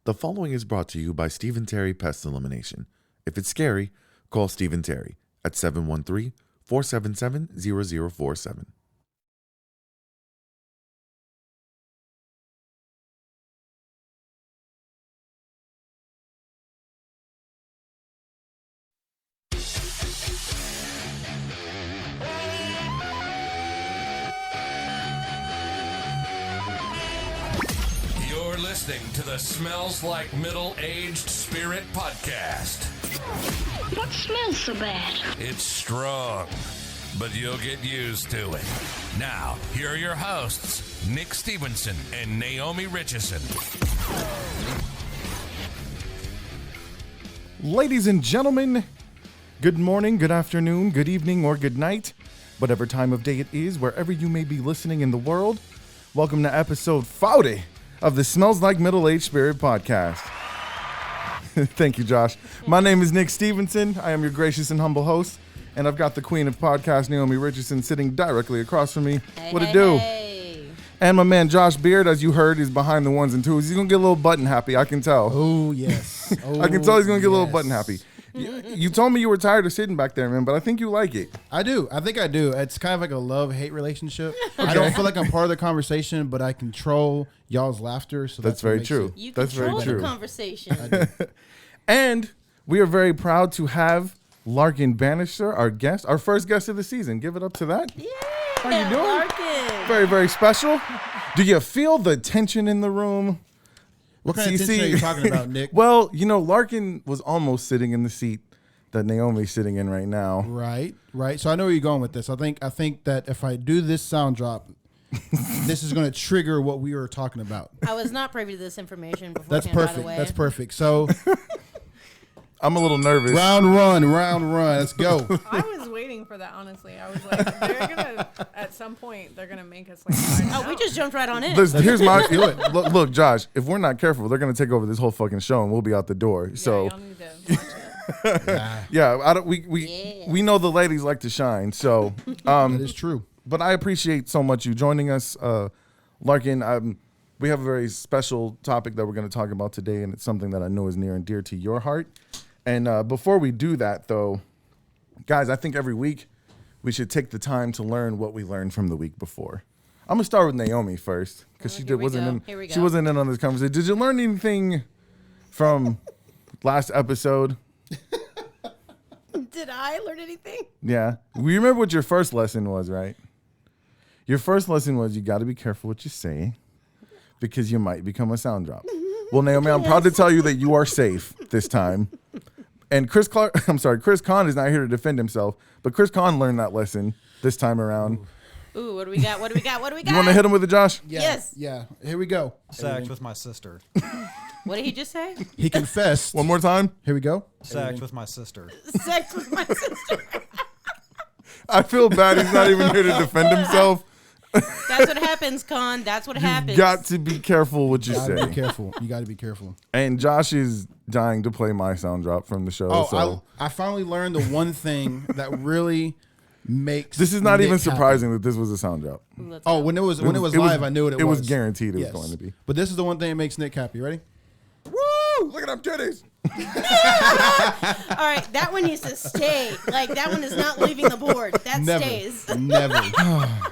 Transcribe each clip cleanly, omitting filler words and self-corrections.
The following is brought to you by Stephen Terry Pest Elimination. If it's scary, call Stephen Terry at 713-477-0047. Listening to the Smells Like Middle-Aged Spirit podcast. What smells so bad? It's strong, but you'll get used to it. Now, here are your hosts, Nick Stevenson and Naomi Richardson. Ladies and gentlemen, good morning, good afternoon, good evening, or good night, whatever time of day it is, wherever you may be listening in the world. Welcome to episode 40 of the Smells Like Middle-Aged Spirit podcast. Thank you, Josh. My name is Nick Stevenson. I am your gracious and humble host, and I've got the queen of podcasts, Naomi Richardson, sitting directly across from me. What it do? And my man Josh Beard, as you heard, is behind the ones and twos. He's gonna get a little button happy, I can tell. Oh yes, I can tell he's gonna get a little button happy. You told me you were tired of sitting back there, man, but I think you like it. I do. I think I do. It's kind of like a love-hate relationship. I don't feel like I'm part of the conversation, but I control y'all's laughter. So that's very true. You that's control very true. the conversation. And we are very proud to have Larkin Banister, our guest, our first guest of the season. Give it up to that. Yeah, how you doing? Larkin. Very, very special. Do you feel the tension in the room? What kind of tension are you talking about, Nick? Well, you know, Larkin was almost sitting in the seat that Naomi's sitting in right now. Right. So I know where you're going with this. I think that if I do this sound drop, this is going to trigger what we were talking about. I was not privy to this information beforehand. That's perfect. By the way. That's perfect. So I'm a little nervous. Round run. Let's go. I was waiting for that, honestly. I was like, they're gonna at some point they're gonna make us like. Oh, we just jumped right on in. Here's my look, Josh. If we're not careful, they're gonna take over this whole fucking show, and we'll be out the door. Yeah, So y'all need to watch it. yeah, I don't. We know the ladies like to shine. So That is true. But I appreciate so much you joining us, Larkin. We have a very special topic that we're going to talk about today, and it's something that I know is near and dear to your heart. And before we do that, though, guys, I think every week we should take the time to learn what we learned from the week before. I'm gonna start with Naomi first because she wasn't in on this conversation. Did you learn anything from last episode? Did I learn anything? Yeah. You remember what your first lesson was, right? Your first lesson was you got to be careful what you say because you might become a sound drop. Well, Naomi, I'm proud to tell you that you are safe this time. And Chris Conn is not here to defend himself, but Chris Conn learned that lesson this time around. Ooh, what do we got? You want to hit him with it, Josh? Yeah, Yes. Yeah. Here we go. Sacked with my sister. What did he just say? He confessed. One more time. Here we go. Sacked with my sister. Sex with my sister. I feel bad he's not even here to defend himself. That's what happens, Con. That's what happens. Got to be careful what you say. Be careful. You got to be careful. And Josh is dying to play my sound drop from the show. Oh, so I finally learned the one thing that really makes this is not Nick even surprising happy. that this was a sound drop. Oh, when it was live, I knew it was. It was guaranteed it was going to be. But this is the one thing that makes Nick happy. Ready? Woo! Look at them titties. All right, that one needs to stay. Like, that one is not leaving the board. That stays. Never.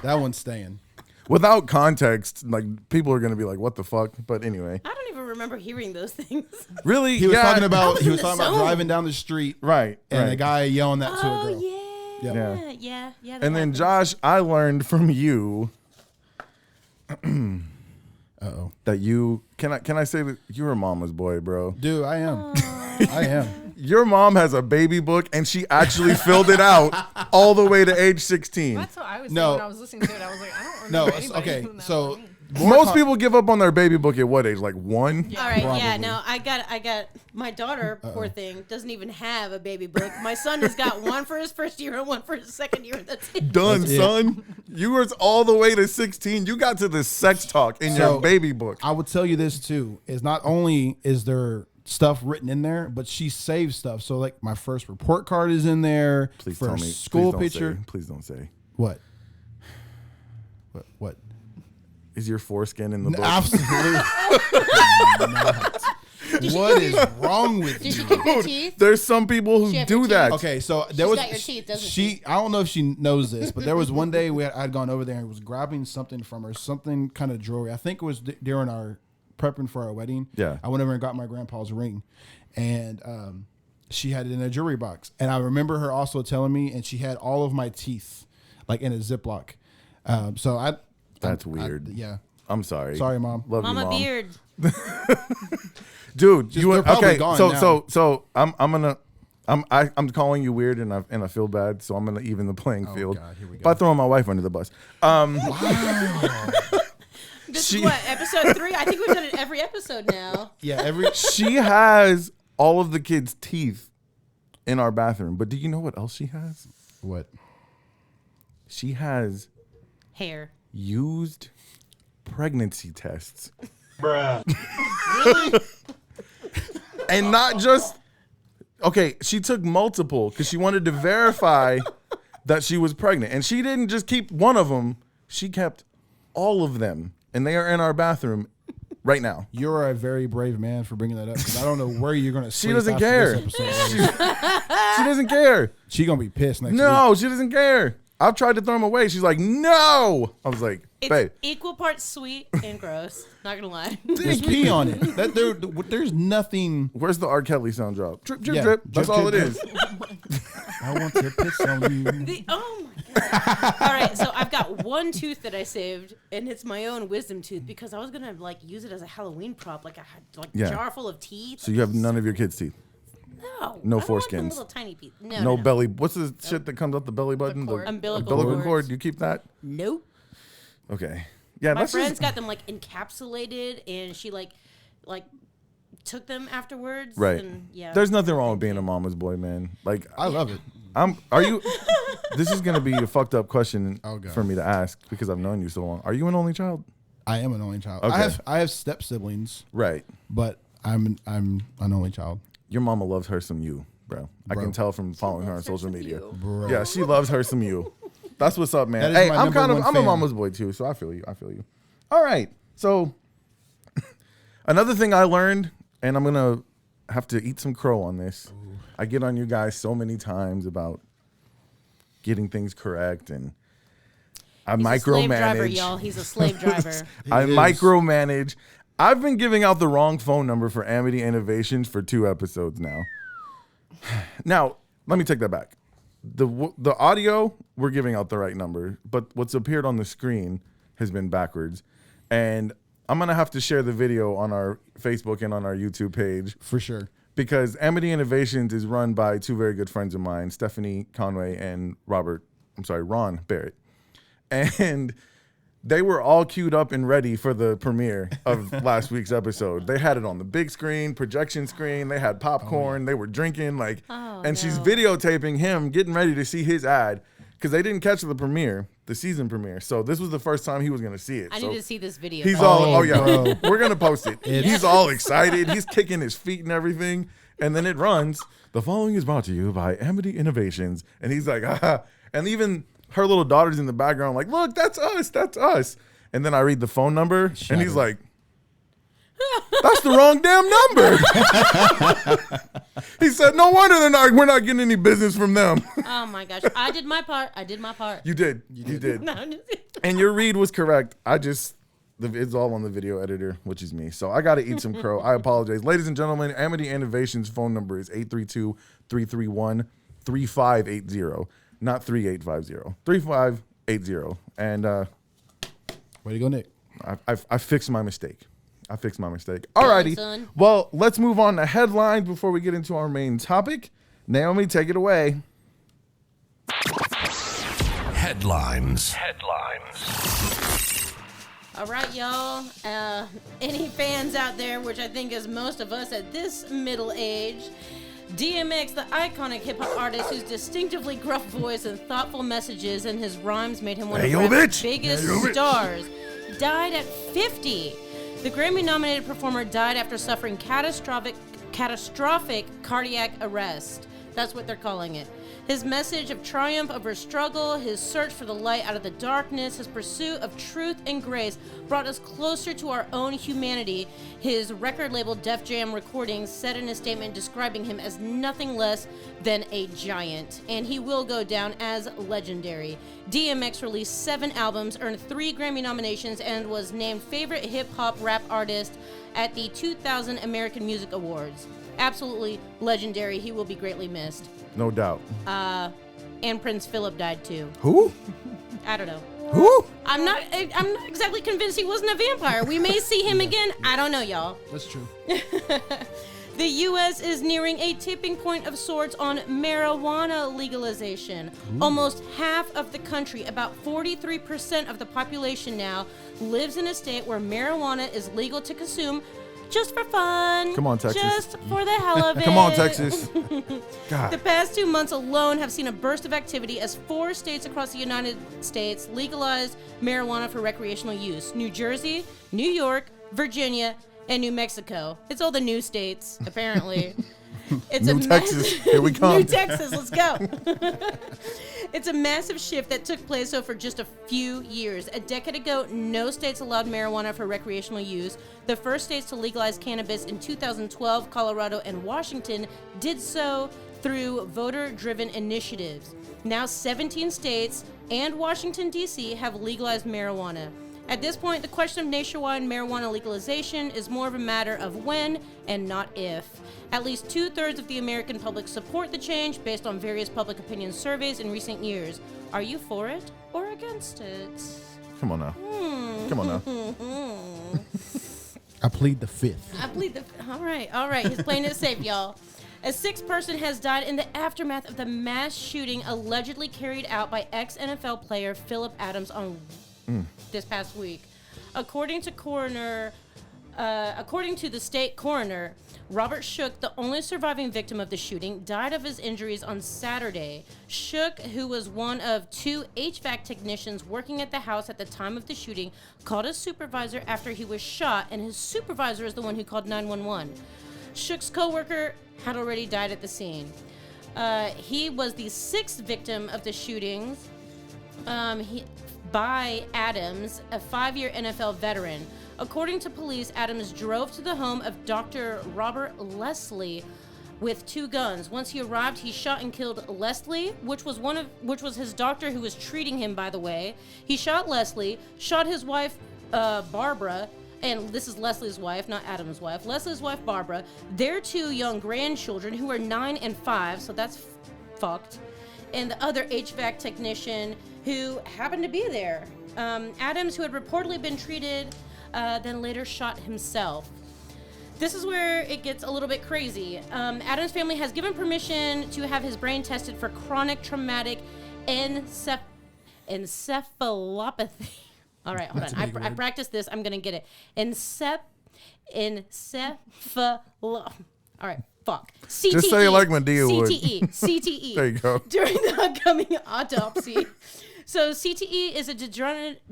That one's staying. Without context, like people are going to be like, "What the fuck?" But anyway, I don't even remember hearing those things. really, He was talking I about was he in was the talking about zone. driving down the street, right, and right. a guy yelling that to a Oh, girl. yeah. And then Josh, I learned from you. That you can I say that you're a mama's boy, bro? Dude, I am. I am. Your mom has a baby book, and she actually filled it out all the way to age 16. That's what I was saying No. when I was listening to it. I was like, I don't No, remember anybody okay. doing that So for me. Most people give up on their baby book at what age? Like 1? All right, Probably. yeah, no, I got my daughter, poor thing, doesn't even have a baby book. My son has got one for his first year and one for his second year. That's it. Done, That's it. son. You were all the way to 16. You got to the sex talk in your baby book. I would tell you this too: is not only is there stuff written in there, but she saves stuff. So like my first report card is in there. Please for tell a me. school Please don't picture. say. Please don't say. What? What? Is your foreskin in the book? Absolutely not. What is wrong with Did she you? keep your teeth? There's some people who She have do your that. Okay, so She's there was got your teeth, doesn't she. I don't know if she knows this, but there was one day I'd gone over there and was grabbing something from her, something kind of jewelry. I think it was during our prepping for our wedding. Yeah. I went over and got my grandpa's ring, and she had it in a jewelry box. And I remember her also telling me, and she had all of my teeth like in a Ziploc. That's weird. Yeah. I'm sorry. Sorry, Mom. Love you, Mama Mom. Beard. Dude, Just- they're probably okay? gone So I'm calling you weird, and I feel bad, so I'm gonna even the playing field God, here we go. by throwing my wife under the bus. This is what, episode 3? I think we've done it every episode now. Yeah. She has all of the kids' teeth in our bathroom, but do you know what else she has? What? She has Hair. used pregnancy tests. And not just okay, she took multiple because she wanted to verify that she was pregnant. And she didn't just keep one of them, she kept all of them. And they are in our bathroom right now. You're a very brave man for bringing that up because I don't know where you're gonna. She doesn't care. She doesn't care. She gonna be pissed next week. No, she doesn't care. I've tried to throw them away. She's like, no. I was like, It's babe. equal parts sweet and gross. Not gonna lie. There's pee on it. There's nothing. Where's the R. Kelly sound drop? Drip, drip, Yeah, drip. drip, That's all drip, it drip. is. I want to piss on you. Oh my god! All right, so I've got one tooth that I saved, and it's my own wisdom tooth because I was gonna like use it as a Halloween prop, like I had like Yeah. a jar full of teeth. So you have none of your kids' teeth. No, no I don't want the foreskins. little tiny teeth. No belly. What's the shit that comes up the belly button? cord. Umbilical umbilical cords. cord. You keep that? Nope. Okay. Yeah, My that's friend's just, got them like encapsulated, and she like took them afterwards. right. And, yeah. There's nothing wrong with being a mama's boy, man. Like, I love it. are you? This is gonna be a fucked up question Oh, God. for me to ask because I've known you so long. Are you an only child? I am an only child. Okay. I have step siblings, Right. but I'm an only child. Your mama loves her some you, bro. I Bro. can tell from following her on loves her social some media. you. Bro. Yeah, she loves her some you. That's what's up, man. That is Hey, my I'm number one I'm a fan. mama's boy too, so I feel you. I feel you. All right. So another thing I learned, and I'm gonna have to eat some crow on this. I get on you guys so many times about getting things correct, and I He's a slave driver, micromanage. y'all. He's a slave driver. I He is. micromanage. I've been giving out the wrong phone number for Amity Innovations for 2 episodes now. Now, let me take that back. The audio, we're giving out the right number, but what's appeared on the screen has been backwards. And I'm going to have to share the video on our Facebook and on our YouTube page For sure. because Amity Innovations is run by 2 very good friends of mine, Stephanie Conway and Ron Barrett. And they were all queued up and ready for the premiere of last week's episode. They had it on the big screen, projection screen. They had popcorn. They were drinking, she's videotaping him getting ready to see his ad because they didn't catch the premiere, the season premiere. So this was the first time he was going to see it. I So need to see this video. he's by all, the way. oh yeah, bro. we're going to post it. He's all excited. He's kicking his feet and everything. And then it runs. The following is brought to you by Amity Innovations. And he's like, ah. And even her little daughter's in the background like, look, that's us. That's us. And then I read the phone number and he's like, that's the wrong damn number. He said, no wonder we're not getting any business from them. Oh my gosh. I did my part. You did. You did. No, I'm just- And your read was correct. It's all on the video editor, which is me. So I got to eat some crow. I apologize. Ladies and gentlemen, Amity Innovations phone number is 832-331-3580, not 3850. 3580. And Way to go, Nick. I fixed my mistake. Alrighty. son. Well, let's move on to headlines before we get into our main topic. Naomi, take it away. Headlines. All right, y'all. Any fans out there, which I think is most of us at this middle age, DMX, the iconic hip-hop artist whose distinctively gruff voice and thoughtful messages in his rhymes made him one of rap's biggest stars, died at 50. The Grammy-nominated performer died after suffering catastrophic cardiac arrest. That's what they're calling it. His message of triumph over struggle, his search for the light out of the darkness, his pursuit of truth and grace brought us closer to our own humanity. His record label Def Jam Recordings said in a statement describing him as nothing less than a giant, and he will go down as legendary. DMX released 7 albums, earned 3 Grammy nominations, and was named favorite hip-hop rap artist at the 2000 American Music Awards. Absolutely legendary. He will be greatly missed. No doubt. And Prince Philip died too. Who? I don't know. Who? I'm not exactly convinced he wasn't a vampire. We may see him again. I don't know, y'all. That's true. The U.S. is nearing a tipping point of sorts on marijuana legalization. Almost half of the country, about 43% of the population now, lives in a state where marijuana is legal to consume just for fun. Come on, Texas. Just for the hell of it. Come on, Texas. God. The past 2 months alone have seen a burst of activity as 4 states across the United States legalized marijuana for recreational use. New Jersey, New York, Virginia, and New Mexico. It's all the new states, apparently. It's New Texas. Here we come. New Texas, let's go. It's a massive shift that took place for just a few years. A decade ago, no states allowed marijuana for recreational use. The first states to legalize cannabis in 2012, Colorado and Washington, did so through voter-driven initiatives. Now 17 states and Washington, D.C. have legalized marijuana. At this point, the question of nationwide marijuana legalization is more of a matter of when and not if. At least 2/3 of the American public support the change based on various public opinion surveys in recent years. Are you for it or against it? Come on now. Come on now. I plead the fifth. All right. He's playing it safe, y'all. A 6th person has died in the aftermath of the mass shooting allegedly carried out by ex-NFL player Philip Adams on this past week. According to the state coroner, Robert Shook, the only surviving victim of the shooting, died of his injuries on Saturday. Shook, who was one of 2 HVAC technicians working at the house at the time of the shooting, called his supervisor after he was shot, and his supervisor is the one who called 911. Shook's coworker had already died at the scene. He was the 6th victim of the shootings by Adams, a 5-year NFL veteran. According to police, Adams drove to the home of Dr. Robert Leslie with 2 guns. Once he arrived, he shot and killed Leslie, which was his doctor who was treating him, by the way. He shot Leslie, shot his wife Barbara, and this is Leslie's wife, not Adams' wife. Leslie's wife Barbara, their 2 young grandchildren who are 9 and 5, so that's fucked, and the other HVAC technician who happened to be there. Adams, who had reportedly been treated, then later shot himself. This is where it gets a little bit crazy. Adams' family has given permission to have his brain tested for chronic traumatic encephalopathy. All right, hold on. I practiced this. I'm going to get it. All right, fuck. CTE. Just say it like Medea would. CTE. There you go. During the upcoming autopsy. So CTE is a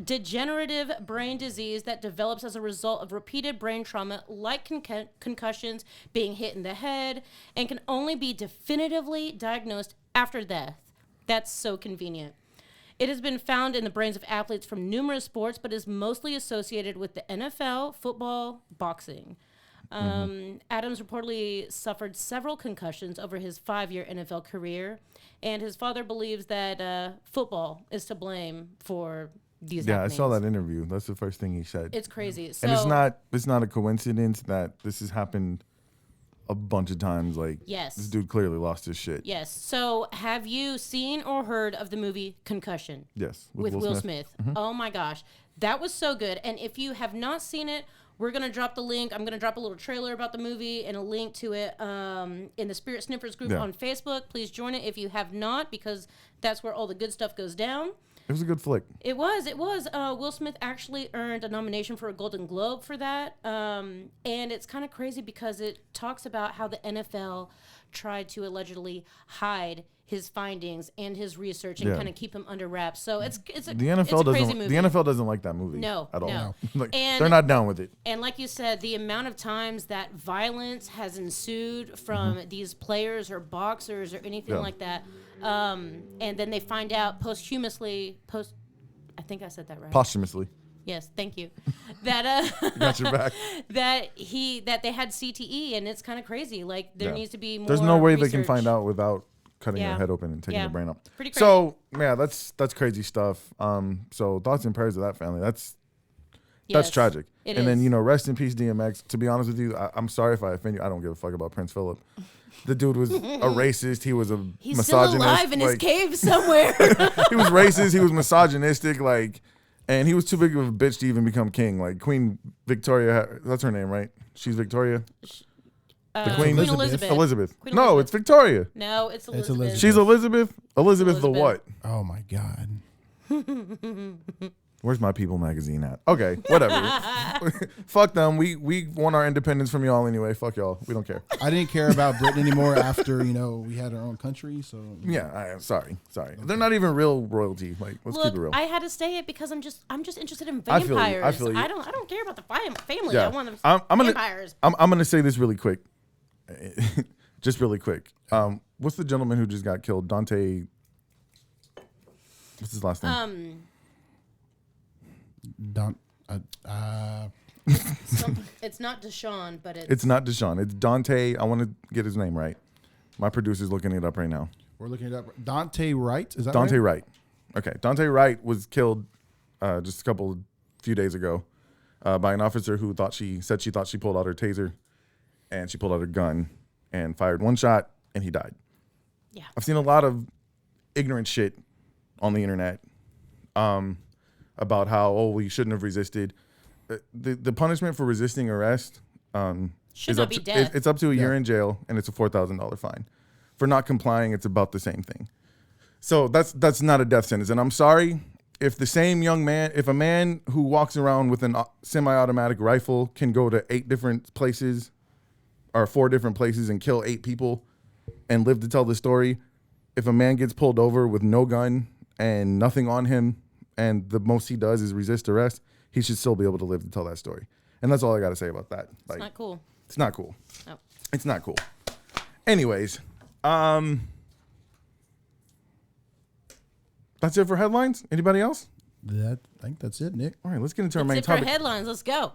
degenerative brain disease that develops as a result of repeated brain trauma like concussions, being hit in the head, and can only be definitively diagnosed after death. That's so convenient. It has been found in the brains of athletes from numerous sports, but is mostly associated with the NFL, football, boxing. Adams reportedly suffered several concussions over his 5-year NFL career, and his father believes that football is to blame for these happenings. I saw that interview. That's the first thing he said. It's crazy. So, and it's not a coincidence that this has happened a bunch of times. Like, yes, this dude clearly lost his shit. Yes. So, have you seen or heard of the movie Concussion? Yes. With Will Smith. Oh my gosh, that was so good. And if you have not seen it, we're going to drop the link. I'm going to drop a little trailer about the movie and a link to it in the Spirit Sniffers group on Facebook. Please join it if you have not, because that's where all the good stuff goes down. It was a good flick. It was. Will Smith actually earned a nomination for a Golden Globe for that. And it's kind of crazy because it talks about how the NFL tried to allegedly hide his findings and his research and kind of keep him under wraps. So it's a The NFL it's a crazy doesn't. movie. The NFL doesn't like that movie. No, at all. no. Like, And- they're not down with it. And like you said, the amount of times that violence has ensued from these players or boxers or anything Yeah. like that, and then they find out posthumously, I think I said that right. Posthumously. Yes, thank you. That Got your back. that they had CTE, and it's kind of crazy. Like there Yeah. needs to be more. There's no way they can research. find out without cutting Yeah. your head open and taking Yeah. your brain out. Pretty crazy. So yeah, that's crazy stuff. So thoughts and prayers to that family. That's Yes, tragic. it And then is. rest in peace, DMX. To be honest with you, I'm sorry if I offend you. I don't give a fuck about Prince Philip. The dude was a racist. He was a He's still misogynist. alive in his like, cave somewhere. He was racist. He was misogynistic. Like, and he was too big of a bitch to even become king. Like Queen Victoria, that's her name, right? She's Victoria. The Queen Queen Elizabeth. Elizabeth. Queen No, Elizabeth. it's Victoria. No, it's Elizabeth. Elizabeth. She's Elizabeth. Elizabeth the what? Oh my God. Where's my People magazine at? Okay, whatever. Fuck them. We won our independence from y'all anyway. Fuck y'all. We don't care. I didn't care about Britain anymore after we had our own country. So Yeah, sorry. They're not even real royalty. Like, let's Look, keep it real. I had to say it because I'm just interested in I feel you. vampires. I feel you. I don't care about the family. Yeah. I want the I'm gonna vampires. I'm gonna say this really quick, just really quick. What's the gentleman who just got killed? Dante. What's his last name? don't. It's not Deshaun, but It's not Deshaun. It's Dante. I want to get his name right. My producer's looking it up right now. We're looking it up. Dante Wright. Is that Dante right? Wright. Okay, Dante Wright was killed just few days ago by an officer who said she thought she pulled out her taser, and she pulled out her gun and fired one shot, and he died. Yeah. I've seen a lot of ignorant shit on the internet about how we shouldn't have resisted. The punishment for resisting arrest Should is not up be to, death. it's up to a year in jail, and it's a $4,000 fine. For not complying, it's about the same thing. So that's not a death sentence. And I'm sorry if the same young man, if a man who walks around with a semi-automatic rifle can go to 8 different places or 4 different places and kill 8 people and live to tell the story, if a man gets pulled over with no gun and nothing on him and the most he does is resist arrest, he should still be able to live to tell that story. And that's all I got to say about that. It's not cool. It's not cool. No. It's not cool. Anyways, that's it for headlines. Anybody else? I think that's it, Nick. All right, let's get into our That's main it for topic. headlines. Let's go.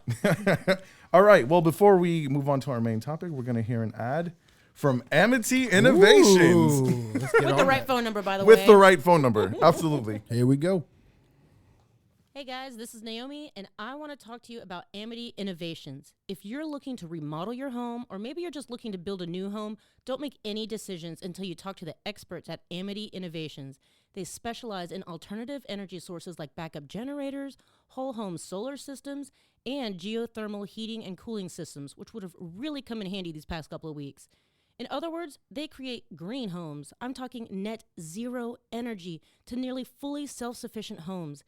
All right. Well, before we move on to our main topic, we're going to hear an ad from Amity Innovations Ooh, let's get With on the right that. phone number, by the way. with the right phone number. Absolutely. Here we go. Hey guys, this is Naomi, and I want to talk to you about Amity Innovations. If you're looking to remodel your home, or maybe you're just looking to build a new home, don't make any decisions until you talk to the experts at Amity Innovations. They specialize in alternative energy sources like backup generators, whole home solar systems, and geothermal heating and cooling systems, which would have really come in handy these past couple of weeks. In other words, they create green homes. I'm talking net zero energy to nearly fully self-sufficient homes.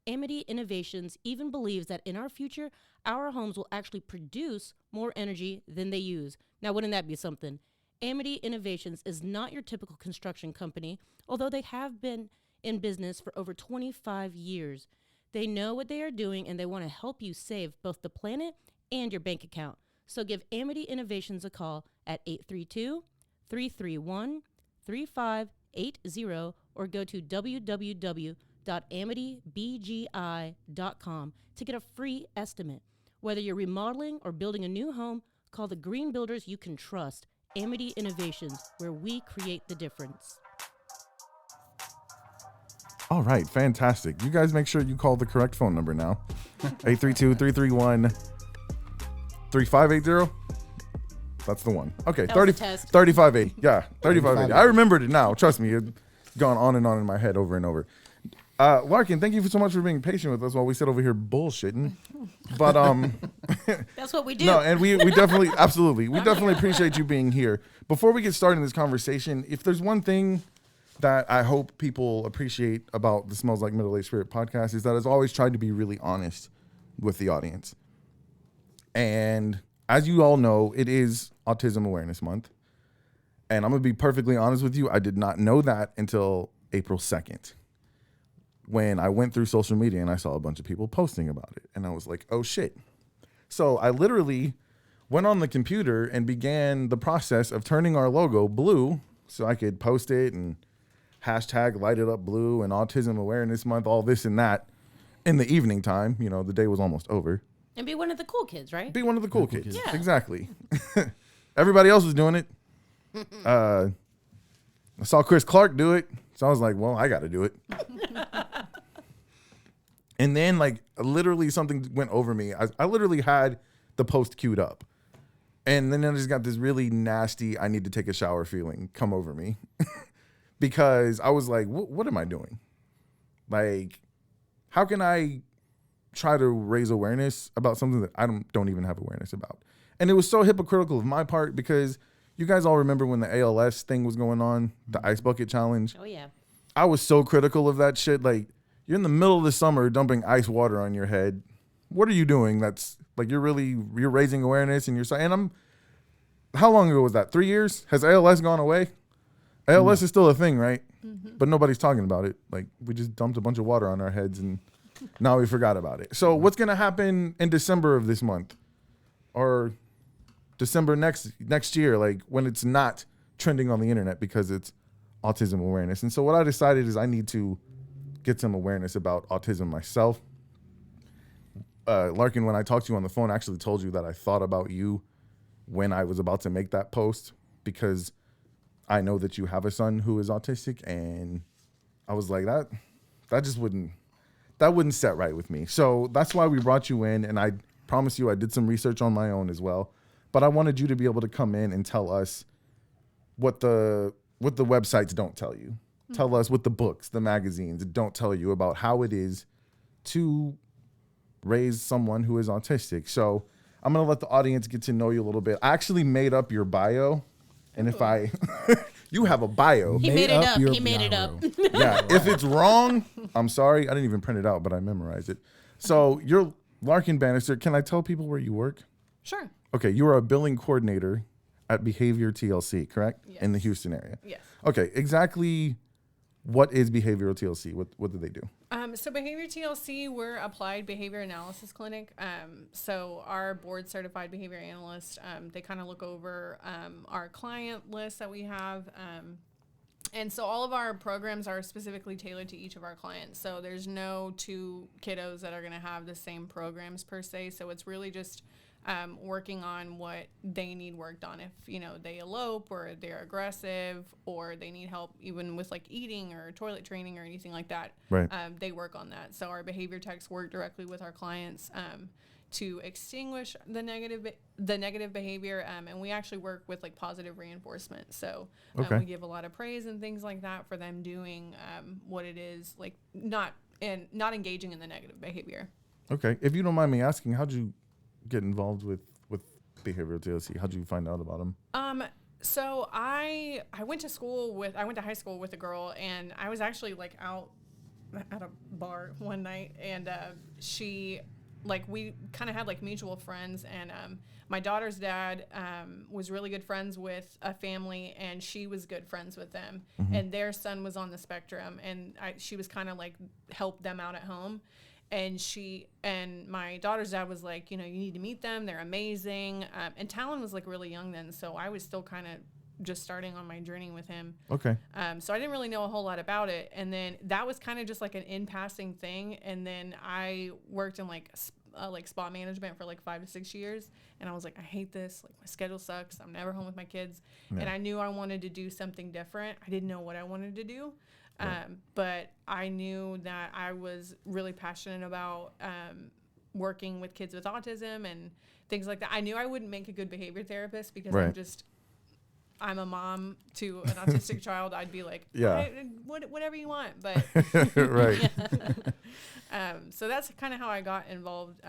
Amity Innovations even believes that in our future, our homes will actually produce more energy than they use. Now, wouldn't that be something? Amity Innovations is not your typical construction company, although they have been in business for over 25 years. They know what they are doing, and they want to help you save both the planet and your bank account. So give Amity Innovations a call at 832-331-3580 or go to www.amitybgi.com to get a free estimate. Whether you're remodeling or building a new home, call the green builders you can trust. Amity Innovations, where we create the difference. All right. Fantastic. You guys make sure you call the correct phone number now. 832-331-3580. That's the one. Okay. That was a test. 3580. Yeah. 3580. I remembered it now. Trust me. It's gone on and on in my head over and over. Larkin, thank you so much for being patient with us while we sit over here bullshitting. But That's what we do. no, and we definitely absolutely we definitely appreciate you being here. Before we get started in this conversation, if there's one thing that I hope people appreciate about the Smells Like Middle-Aged Spirit podcast is that it's always tried to be really honest with the audience. And as you all know, it is Autism Awareness Month. And I'm going to be perfectly honest with you. I did not know that until April 2nd when I went through social media and I saw a bunch of people posting about it. And I was like, oh, shit. So I literally went on the computer and began the process of turning our logo blue so I could post it and hashtag light it up blue and Autism Awareness Month, all this and that in the evening time. You know, the day was almost over. And be one of the cool kids, right? Be one of the cool kids. Yeah. Exactly. Everybody else was doing it. I saw Chris Clark do it. So I was like, well, I got to do it. And then like literally something went over me. I literally had the post queued up. And then I just got this really nasty, I need to take a shower feeling come over me. Because I was like, what am I doing? Like, how can I try to raise awareness about something that I don't even have awareness about? And it was so hypocritical of my part because you guys all remember when the ALS thing was going on, the Ice Bucket Challenge. Oh, yeah. I was so critical of that shit. Like, you're in the middle of the summer dumping ice water on your head. What are you doing? That's like, you're raising awareness and you're saying, how long ago was that? 3 years? Has ALS gone away? ALS is still a thing, right? Mm-hmm. But nobody's talking about it. Like, we just dumped a bunch of water on our heads and now we forgot about it. So what's going to happen in December of this month or December next year, like when it's not trending on the internet because it's autism awareness? And so what I decided is I need to get some awareness about autism myself. Larkin, when I talked to you on the phone, I actually told you that I thought about you when I was about to make that post because I know that you have a son who is autistic, and I was like, that wouldn't set right with me. So that's why we brought you in, and I promise you I did some research on my own as well. But I wanted you to be able to come in and tell us what the websites don't tell you. Mm-hmm. Tell us what the books, the magazines don't tell you about how it is to raise someone who is autistic. So I'm going to let the audience get to know you a little bit. I actually made up your bio. And if you have a bio. He made it up. He made it up. Yeah. If it's wrong, I'm sorry. I didn't even print it out, but I memorized it. So you're Larkin Banister. Can I tell people where you work? Sure. Okay. You are a billing coordinator at Behavior TLC, correct? Yes. In the Houston area. Yes. Okay. Exactly what is Behavioral TLC? What do they do? So Behavior TLC, we're applied behavior analysis clinic. So our board certified behavior analysts, they kind of look over our client list that we have. And so all of our programs are specifically tailored to each of our clients. So there's no two kiddos that are going to have the same programs per se. So it's really just working on what they need worked on. If, they elope or they're aggressive or they need help even with like eating or toilet training or anything like that, right. They work on that. So our behavior techs work directly with our clients to extinguish the negative behavior. And we actually work with like positive reinforcement. So we give a lot of praise and things like that for them doing what it is, like not engaging in the negative behavior. Okay. If you don't mind me asking, how'd you get involved with Behavioral TLC? How'd you find out about them? So I went to high school with a girl, and I was actually like out at a bar one night, and we kind of had like mutual friends, and my daughter's dad was really good friends with a family, and she was good friends with them, mm-hmm. and their son was on the spectrum, and she was kind of like helped them out at home. And my daughter's dad was like, you need to meet them. They're amazing. And Tallen was like really young then. So I was still kind of just starting on my journey with him. Okay. So I didn't really know a whole lot about it. And then that was kind of just like an in passing thing. And then I worked in like spa management for like 5 to 6 years. And I was like, I hate this. Like my schedule sucks. I'm never home with my kids. Yeah. And I knew I wanted to do something different. I didn't know what I wanted to do. Right. But I knew that I was really passionate about working with kids with autism and things like that. I knew I wouldn't make a good behavior therapist because right. I'm a mom to an autistic child. I'd be like, yeah, whatever you want. But right. So that's kind of how I got involved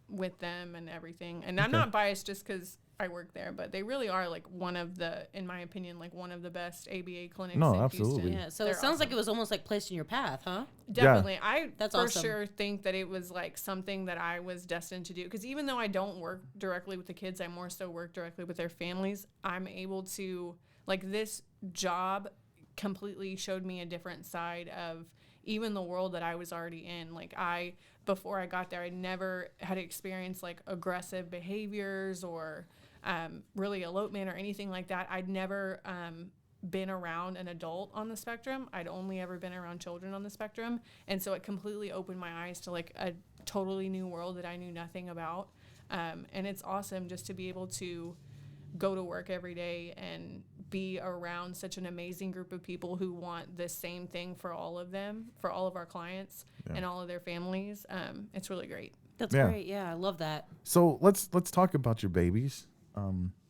with them and everything. And I'm not biased just because I work there, but they really are like one of the, in my opinion, like one of the best ABA clinics No, in absolutely. Houston. Yeah, so They're it sounds like awesome. it was almost like placed in your path, huh? Definitely. I That's for awesome. sure think that it was like something that I was destined to do. Because even though I don't work directly with the kids, I more so work directly with their families. I'm able to, like, this job completely showed me a different side of even the world that I was already in. Like, before I got there, I never had experienced like aggressive behaviors or really elopement or anything like that. I'd never been around an adult on the spectrum. I'd only ever been around children on the spectrum. And so it completely opened my eyes to like a totally new world that I knew nothing about. And it's awesome just to be able to go to work every day and be around such an amazing group of people who want the same thing for all of them, for all of our clients and all of their families. It's really great. That's Yeah. great. Yeah, I love that. So let's talk about your babies.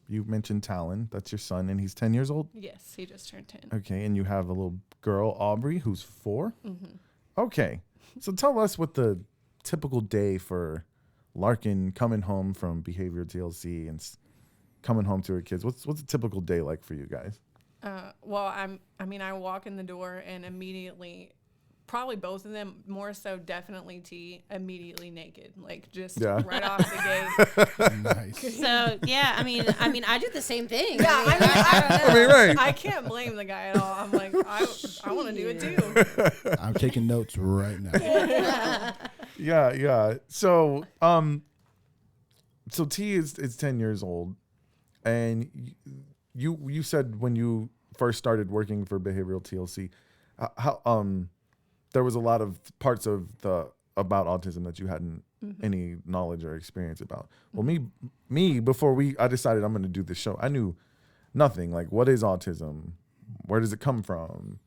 You mentioned Tallen. That's your son, and he's 10 years old. Yes, he just turned 10. Okay, and you have a little girl, Aubrey, who's 4. Mm-hmm. Okay, so tell us what the typical day for Larkin coming home from Behavior TLC and coming home to her kids. What's a typical day like for you guys? Well, I walk in the door and immediately, probably both of them, more so definitely T, immediately naked, like just right off the gate. Nice. So yeah, I mean, I do the same thing. Yeah, I don't know. I mean, right. I can't blame the guy at all. I'm like, I want to do it too. I'm taking notes right now. Yeah. So T is 10 years old, and you said when you first started working for Behavioral TLC, how there was a lot of parts of about autism that you hadn't any knowledge or experience about. Well, me before I decided I'm going to do this show, I knew nothing. Like, what is autism? Where does it come from?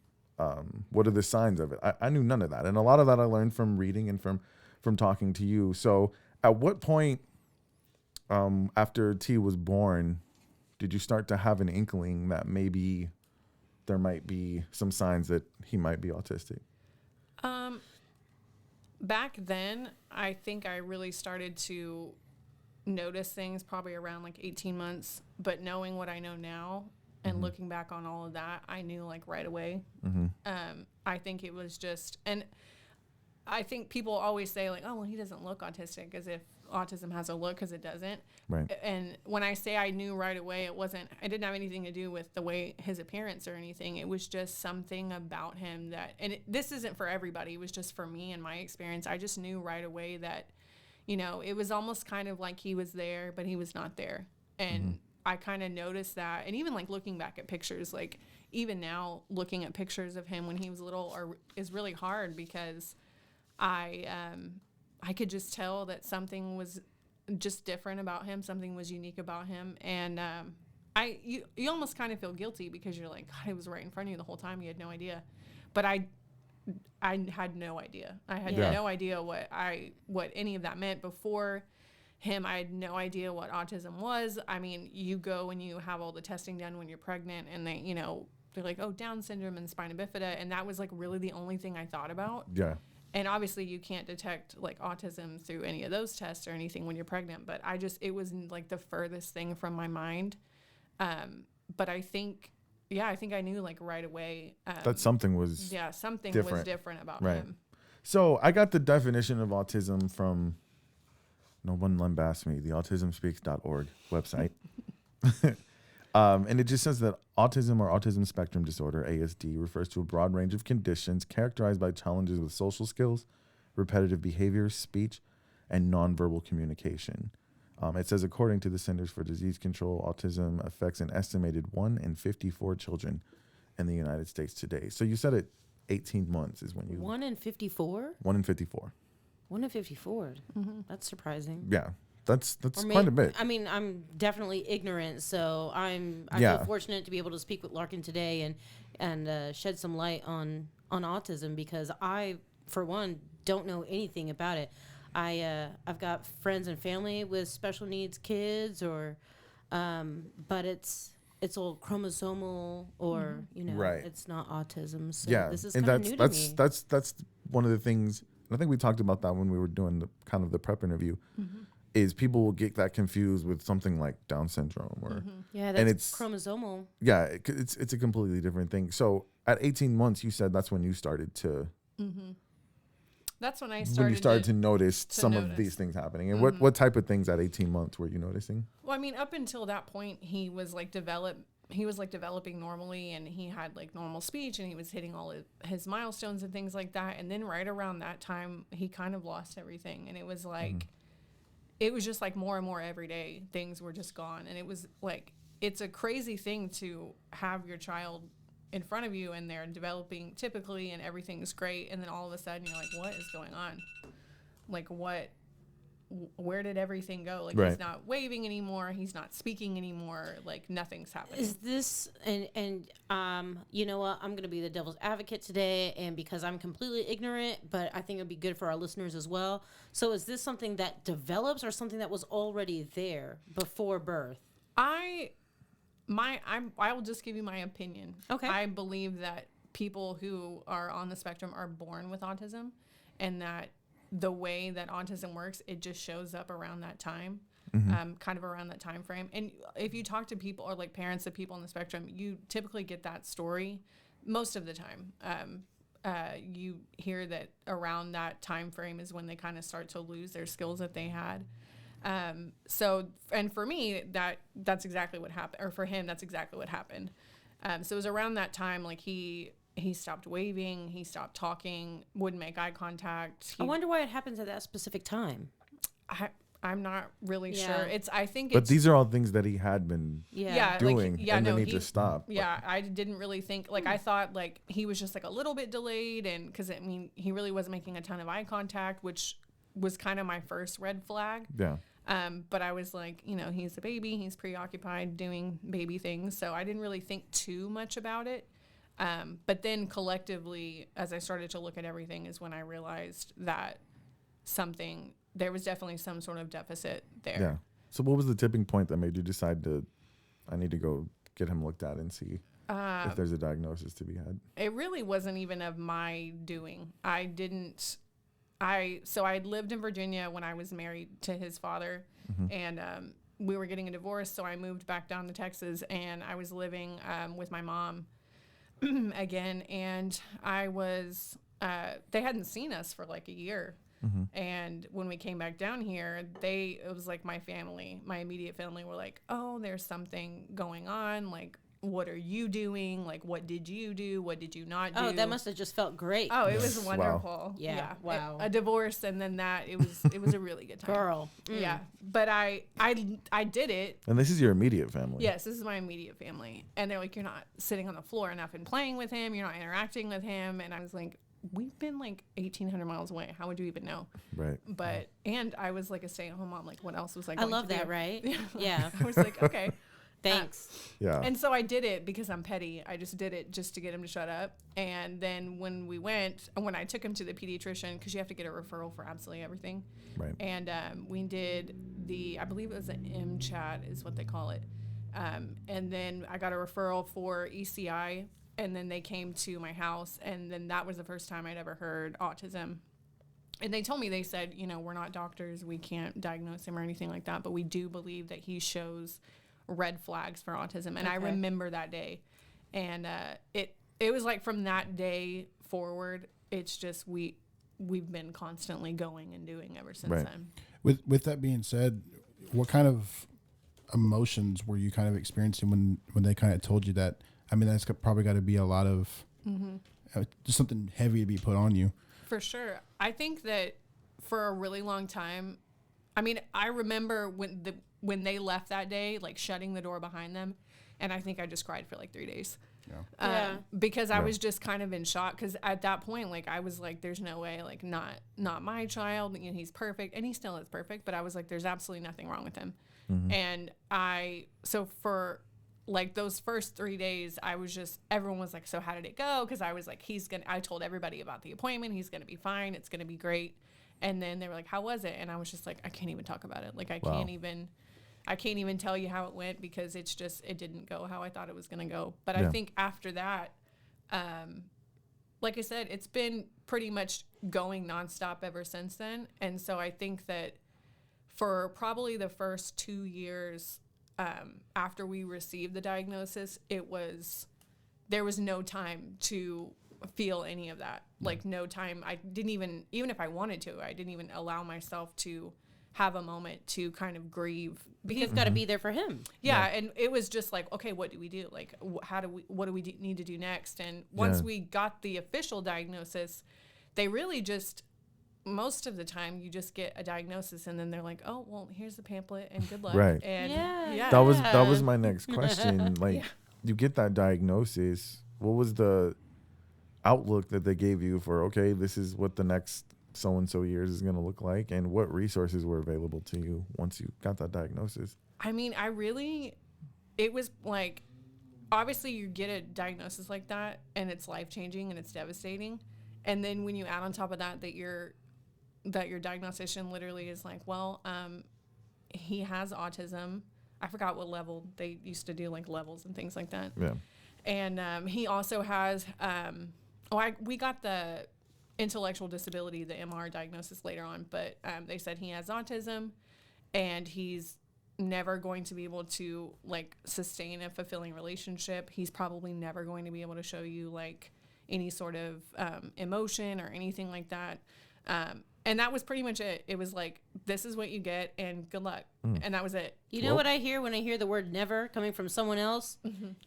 What are the signs of it? I knew none of that, and a lot of that I learned from reading and from talking to you. So, at what point after T was born did you start to have an inkling that maybe there might be some signs that he might be autistic? Back then, I think I really started to notice things probably around like 18 months, but knowing what I know now and looking back on all of that, I knew like right away. I think it was just, and I think people always say like, oh, well, he doesn't look autistic, as if autism has a look, because it doesn't. Right. And when I say I knew right away, it didn't have anything to do with the way his appearance or anything. It was just something about him that, and this isn't for everybody, it was just for me and my experience. I just knew right away that, it was almost kind of like he was there, but he was not there. And I kind of noticed that. And even like looking back at pictures, like even now looking at pictures of him when he was little is really hard, because I could just tell that something was just different about him. Something was unique about him. And you almost kind of feel guilty, because you're like, God, he was right in front of you the whole time. You had no idea. But I had no idea. I had no idea what any of that meant. Before him, I had no idea what autism was. I mean, you go and you have all the testing done when you're pregnant, and they, they're like, oh, Down syndrome and spina bifida. And that was like really the only thing I thought about. Yeah. And obviously you can't detect like autism through any of those tests or anything when you're pregnant, but it was like the furthest thing from my mind. But I think I knew like right away. That something was something different. was different about Right. him. So I got the definition of autism from no one lambast me, the autismspeaks.org website. And it just says that autism or autism spectrum disorder, ASD, refers to a broad range of conditions characterized by challenges with social skills, repetitive behavior, speech, and nonverbal communication. It says, according to the Centers for Disease Control, autism affects an estimated 1 in 54 children in the United States today. So you said it 18 months is when you... 1 in 54? 1 in 54. 1 in 54. That's surprising. Yeah. That's quite a bit. I mean, I'm definitely ignorant, so I feel fortunate to be able to speak with Larkin today and shed some light on autism, because I, for one, don't know anything about it. I've got friends and family with special needs kids, but it's all chromosomal, or Right. it's not autism. So Yeah, this is and kind of new to me. that's one of the things. I think we talked about that when we were doing the prep interview. is people will get that confused with something like Down syndrome or Yeah, and that's it's chromosomal. yeah, it's a completely different thing. So at 18 months, you said that's when you started to That's when I when you started to notice some of notice. these things happening. And what type of things at 18 months were you noticing? Well, I mean, up until that point, he was like developing normally, and he had like normal speech, and he was hitting all his milestones and things like that. And then right around that time, he kind of lost everything, and it was like, it was just like more and more every day things were just gone, and it was like, it's a crazy thing to have your child in front of you, and they're developing typically, and everything's great, and then all of a sudden you're like, what is going on? Like where did everything go? Like Right. he's not waving anymore. He's not speaking anymore. Like nothing's happening. Is this and you know what? I'm gonna be the devil's advocate today, and because I'm completely ignorant, but I think it'd be good for our listeners as well. So, is this something that develops, or something that was already there before birth? I will just give you my opinion. Okay. I believe that people who are on the spectrum are born with autism, and that the way that autism works, it just shows up around that time, kind of around that time frame. And if you talk to people or like parents of people on the spectrum, you typically get that story most of the time. You hear that around that time frame is when they kind of start to lose their skills that they had. So, and for me, that's exactly what happened, or for him, that's exactly what happened. So it was around that time, like he stopped waving, he stopped talking, wouldn't make eye contact. I wonder why it happens at that specific time. I'm not really Yeah. sure. I think But it's, these are all things that he had been yeah, doing, like, yeah, and no, then he just stopped. Yeah, I didn't really think, like, I thought, like, he was just, like, a little bit delayed, and, because, I mean, he really wasn't making a ton of eye contact, which was kind of my first red flag. Yeah. But I was like, you know, he's a baby, he's preoccupied doing baby things, so I didn't really think too much about it. But then collectively, as I started to look at everything, is when I realized that there was definitely some sort of deficit there. Yeah. So what was the tipping point that made you decide I need to go get him looked at and see if there's a diagnosis to be had? It really wasn't even of my doing. So I lived in Virginia when I was married to his father, and we were getting a divorce, so I moved back down to Texas, and I was living with my mom again, and they hadn't seen us for like a year. And when we came back down here, it was like my immediate family were like, oh, there's something going on. Like, what are you doing? Like, what did you do? What did you not do? Oh, that must have just felt great. Oh, it was wonderful. Yeah. Wow. A divorce, and then it was a really good time. Girl. Yeah. But I did it. And this is your immediate family. Yes, this is my immediate family. And they're like, you're not sitting on the floor enough and playing with him. You're not interacting with him. And I was like, we've been like 1,800 miles away. How would you even know? Right. But, and I was like a stay-at-home mom. Like, what else was I I going love to do? that, right? Yeah. I was like, okay. Thanks. Yeah. And so I did it because I'm petty. I just did it just to get him to shut up. And then when I took him to the pediatrician, because you have to get a referral for absolutely everything. Right. And we did I believe it was an MCHAT is what they call it. And then I got a referral for ECI, and then they came to my house, and then that was the first time I'd ever heard autism. And they said, you know, we're not doctors, we can't diagnose him or anything like that, but we do believe that he shows red flags for autism. And I remember that day, and it was like from that day forward, it's just we've been constantly going and doing ever since then. With that being said, what kind of emotions were you kind of experiencing when they kind of told you that? I mean, that's probably got to be a lot of just something heavy to be put on you. For sure. I think that for a really long time, I mean, I remember when they left that day, like shutting the door behind them, and I think I just cried for like 3 days. Because I was just kind of in shock, because at that point, like, I was like, there's no way, like, not my child, you know, he's perfect, and he still is perfect, but I was like, there's absolutely nothing wrong with him. And so for like those first 3 days, I was just, everyone was like, so how did it go? Because I was like, I told everybody about the appointment, he's gonna be fine, it's gonna be great. And then they were like, how was it? And I was just like, I can't even talk about it. Like, I can't even tell you how it went, because it didn't go how I thought it was going to go. But I think after that, like I said, it's been pretty much going nonstop ever since then. And so I think that for probably the first 2 years after we received the diagnosis, there was no time to feel any of that. Like no time. I didn't even if I wanted to, I didn't even allow myself to have a moment to kind of grieve. Because you've got to be there for him. Yeah, and it was just like, okay, what do we do? Like, what do we need to do next? And once we got the official diagnosis, they really just, most of the time, you just get a diagnosis, and then they're like, oh, well, here's the pamphlet, and good luck. Right. And Yeah. That was my next question. Like, you get that diagnosis. What was the outlook that they gave you for, okay, this is what the next so-and-so years is going to look like, and what resources were available to you once you got that diagnosis? I mean, it was like, obviously you get a diagnosis like that, and it's life-changing, and it's devastating. And then when you add on top of that your diagnostician literally is like, well, he has autism. I forgot what level. They used to do like levels and things like that. Yeah. And he also has, we got the intellectual disability, the MR diagnosis later on, but they said he has autism, and he's never going to be able to like sustain a fulfilling relationship. He's probably never going to be able to show you like any sort of emotion or anything like that. And that was pretty much it. It was like, this is what you get, and good luck. And that was it. You know what I hear when I hear the word never coming from someone else?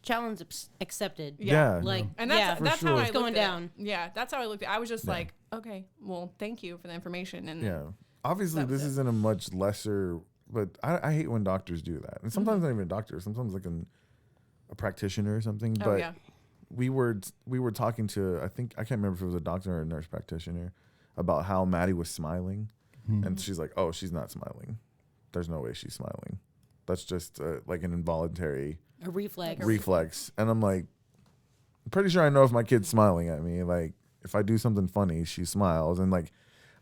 Challenge accepted. Yeah. Like, And that's sure. how I It's going looked at down. it. Yeah, that's how I looked at it. I was just like, okay, well, thank you for the information. And Yeah. Obviously, this isn't a much lesser, but I hate when doctors do that. And sometimes not even a doctor, sometimes like a practitioner or something. Oh, But yeah. we were talking to, I can't remember if it was a doctor or a nurse practitioner, about how Maddie was smiling. And she's like, oh, she's not smiling. There's no way she's smiling. That's just like an involuntary a reflex. reflex. And I'm like, I'm pretty sure I know if my kid's smiling at me. Like, if I do something funny, she smiles. And like,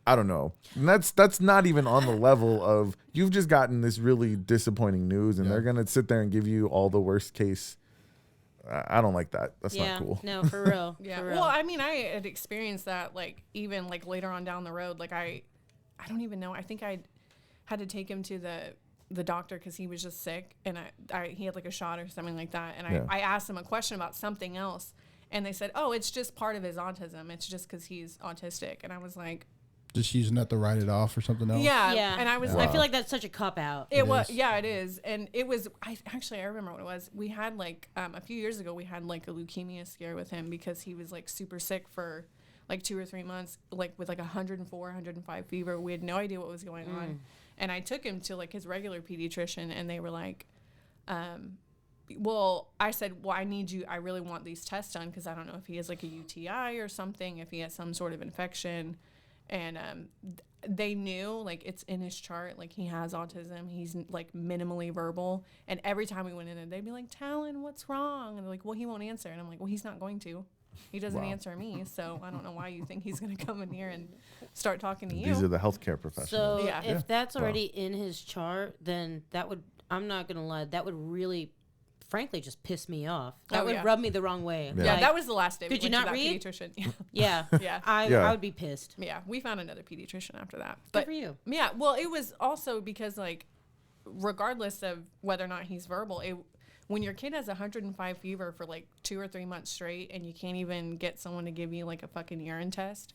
I don't know. And that's not even on the level of, you've just gotten this really disappointing news, and they're going to sit there and give you all the worst case. I don't like that. That's not cool. No, for real. Yeah. For real. Well, I mean, I had experienced that, like, even like later on down the road. Like, I don't even know. I think I had to take him to the doctor because he was just sick, and he had like a shot or something like that. And I asked him a question about something else, and they said, oh, it's just part of his autism. It's just because he's autistic. And I was like, Just using that to write it off or something else. yeah. And I was I feel like that's such a cop out. It was, is. yeah, it is. And it was, I remember what it was. We had like, a few years ago, we had like a leukemia scare with him because he was like super sick for like 2 or 3 months, like with like 104, 105 fever. We had no idea what was going on. And I took him to like his regular pediatrician, and they were like, well, I said, well, I really want these tests done because I don't know if he has like a UTI or something, if he has some sort of infection. And they knew, like, it's in his chart, like, he has autism. He's, like, minimally verbal. And every time we went in there, they'd be like, Tallen, what's wrong? And they're like, well, he won't answer. And I'm like, well, he's not going to. He doesn't answer me, so I don't know why you think he's going to come in here and start talking to you. These are the healthcare professionals. So if that's already in his chart, then that would, I'm not going to lie, that would really, frankly, just piss me off. That would rub me the wrong way. Yeah. Yeah, Like, that was the last day we could you went not to that read? pediatrician. Yeah. Yeah. I would be pissed. Yeah, we found another pediatrician after that. Good But for you. Yeah, well, it was also because, like, regardless of whether or not he's verbal, when your kid has 105 fever for like 2 or 3 months straight, and you can't even get someone to give you like a fucking urine test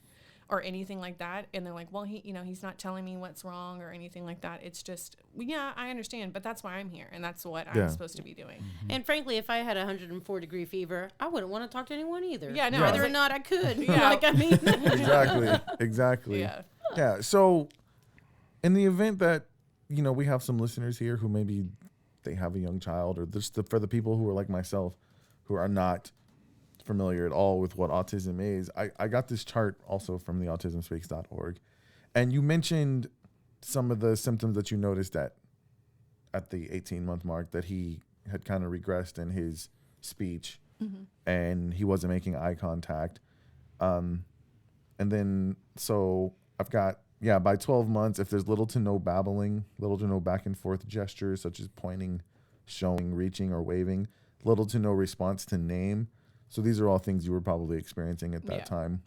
or anything like that, and they're like, well, he's not telling me what's wrong or anything like that. It's just, yeah, I understand, but that's why I'm here, and that's what I'm supposed to be doing. And frankly, if I had 104-degree fever, I wouldn't want to talk to anyone either. Yeah, no, Whether I or was not I could. Yeah. Like, I mean. Exactly. Yeah. Yeah. So, in the event that, we have some listeners here who maybe they have a young child, or just for the people who are like myself, who are not familiar at all with what autism is, I got this chart also from the autismspeaks.org. And you mentioned some of the symptoms that you noticed at the 18-month mark, that he had kind of regressed in his speech, and he wasn't making eye contact. And then, so I've got, by 12 months, if there's little to no babbling, little to no back and forth gestures, such as pointing, showing, reaching, or waving, little to no response to name. So these are all things you were probably experiencing at that time.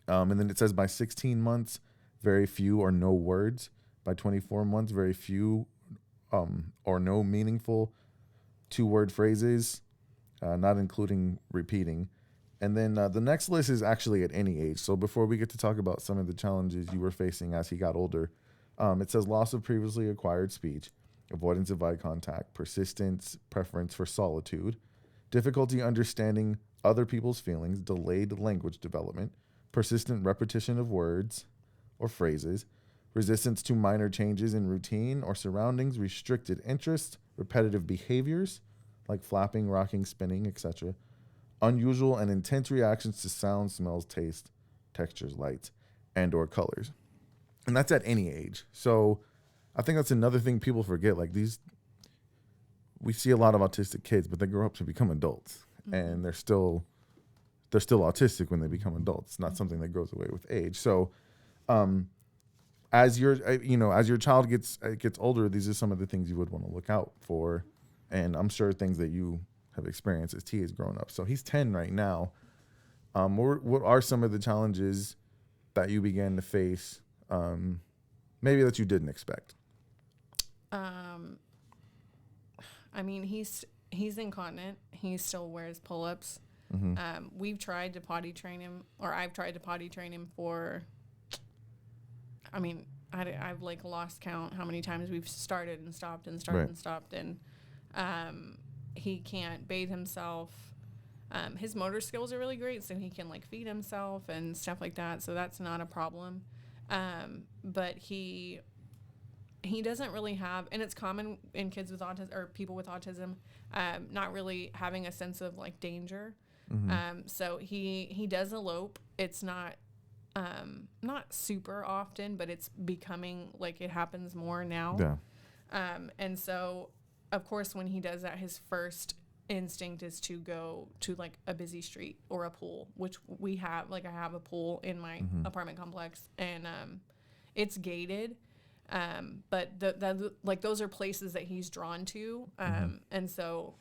And then it says by 16 months, very few or no words. By 24 months, very few or no meaningful 2-word phrases, not including repeating. And then the next list is actually at any age. So before we get to talk about some of the challenges you were facing as he got older, it says loss of previously acquired speech, avoidance of eye contact, persistence, preference for solitude, difficulty understanding other people's feelings, delayed language development, persistent repetition of words or phrases, resistance to minor changes in routine or surroundings, restricted interest, repetitive behaviors like flapping, rocking, spinning, etc., unusual and intense reactions to sounds, smells, taste, textures, lights, and or colors. And that's at any age. So I think that's another thing people forget. Like we see a lot of autistic kids, but they grow up to become adults, and they're still autistic when they become adults. It's not something that goes away with age. So, as your child gets older, these are some of the things you would want to look out for, and I'm sure things that you have experienced as T has grown up. So he's 10 right now. What are some of the challenges that you began to face, maybe that you didn't expect? I mean, he's incontinent. He still wears pull-ups. We've tried to potty train him, or I've tried to potty train him for, I mean, I've like lost count how many times we've started and stopped and started and stopped. And he can't bathe himself. His motor skills are really great, so he can like feed himself and stuff like that. So that's not a problem. But he doesn't really have, and it's common in kids with autism or people with autism, not really having a sense of like danger. So he does elope. It's not super often, but it's becoming like it happens more now. Yeah. And so of course when he does that, his first instinct is to go to like a busy street or a pool, which we have. Like I have a pool in my apartment complex, and it's gated. But the like those are places that he's drawn to. And so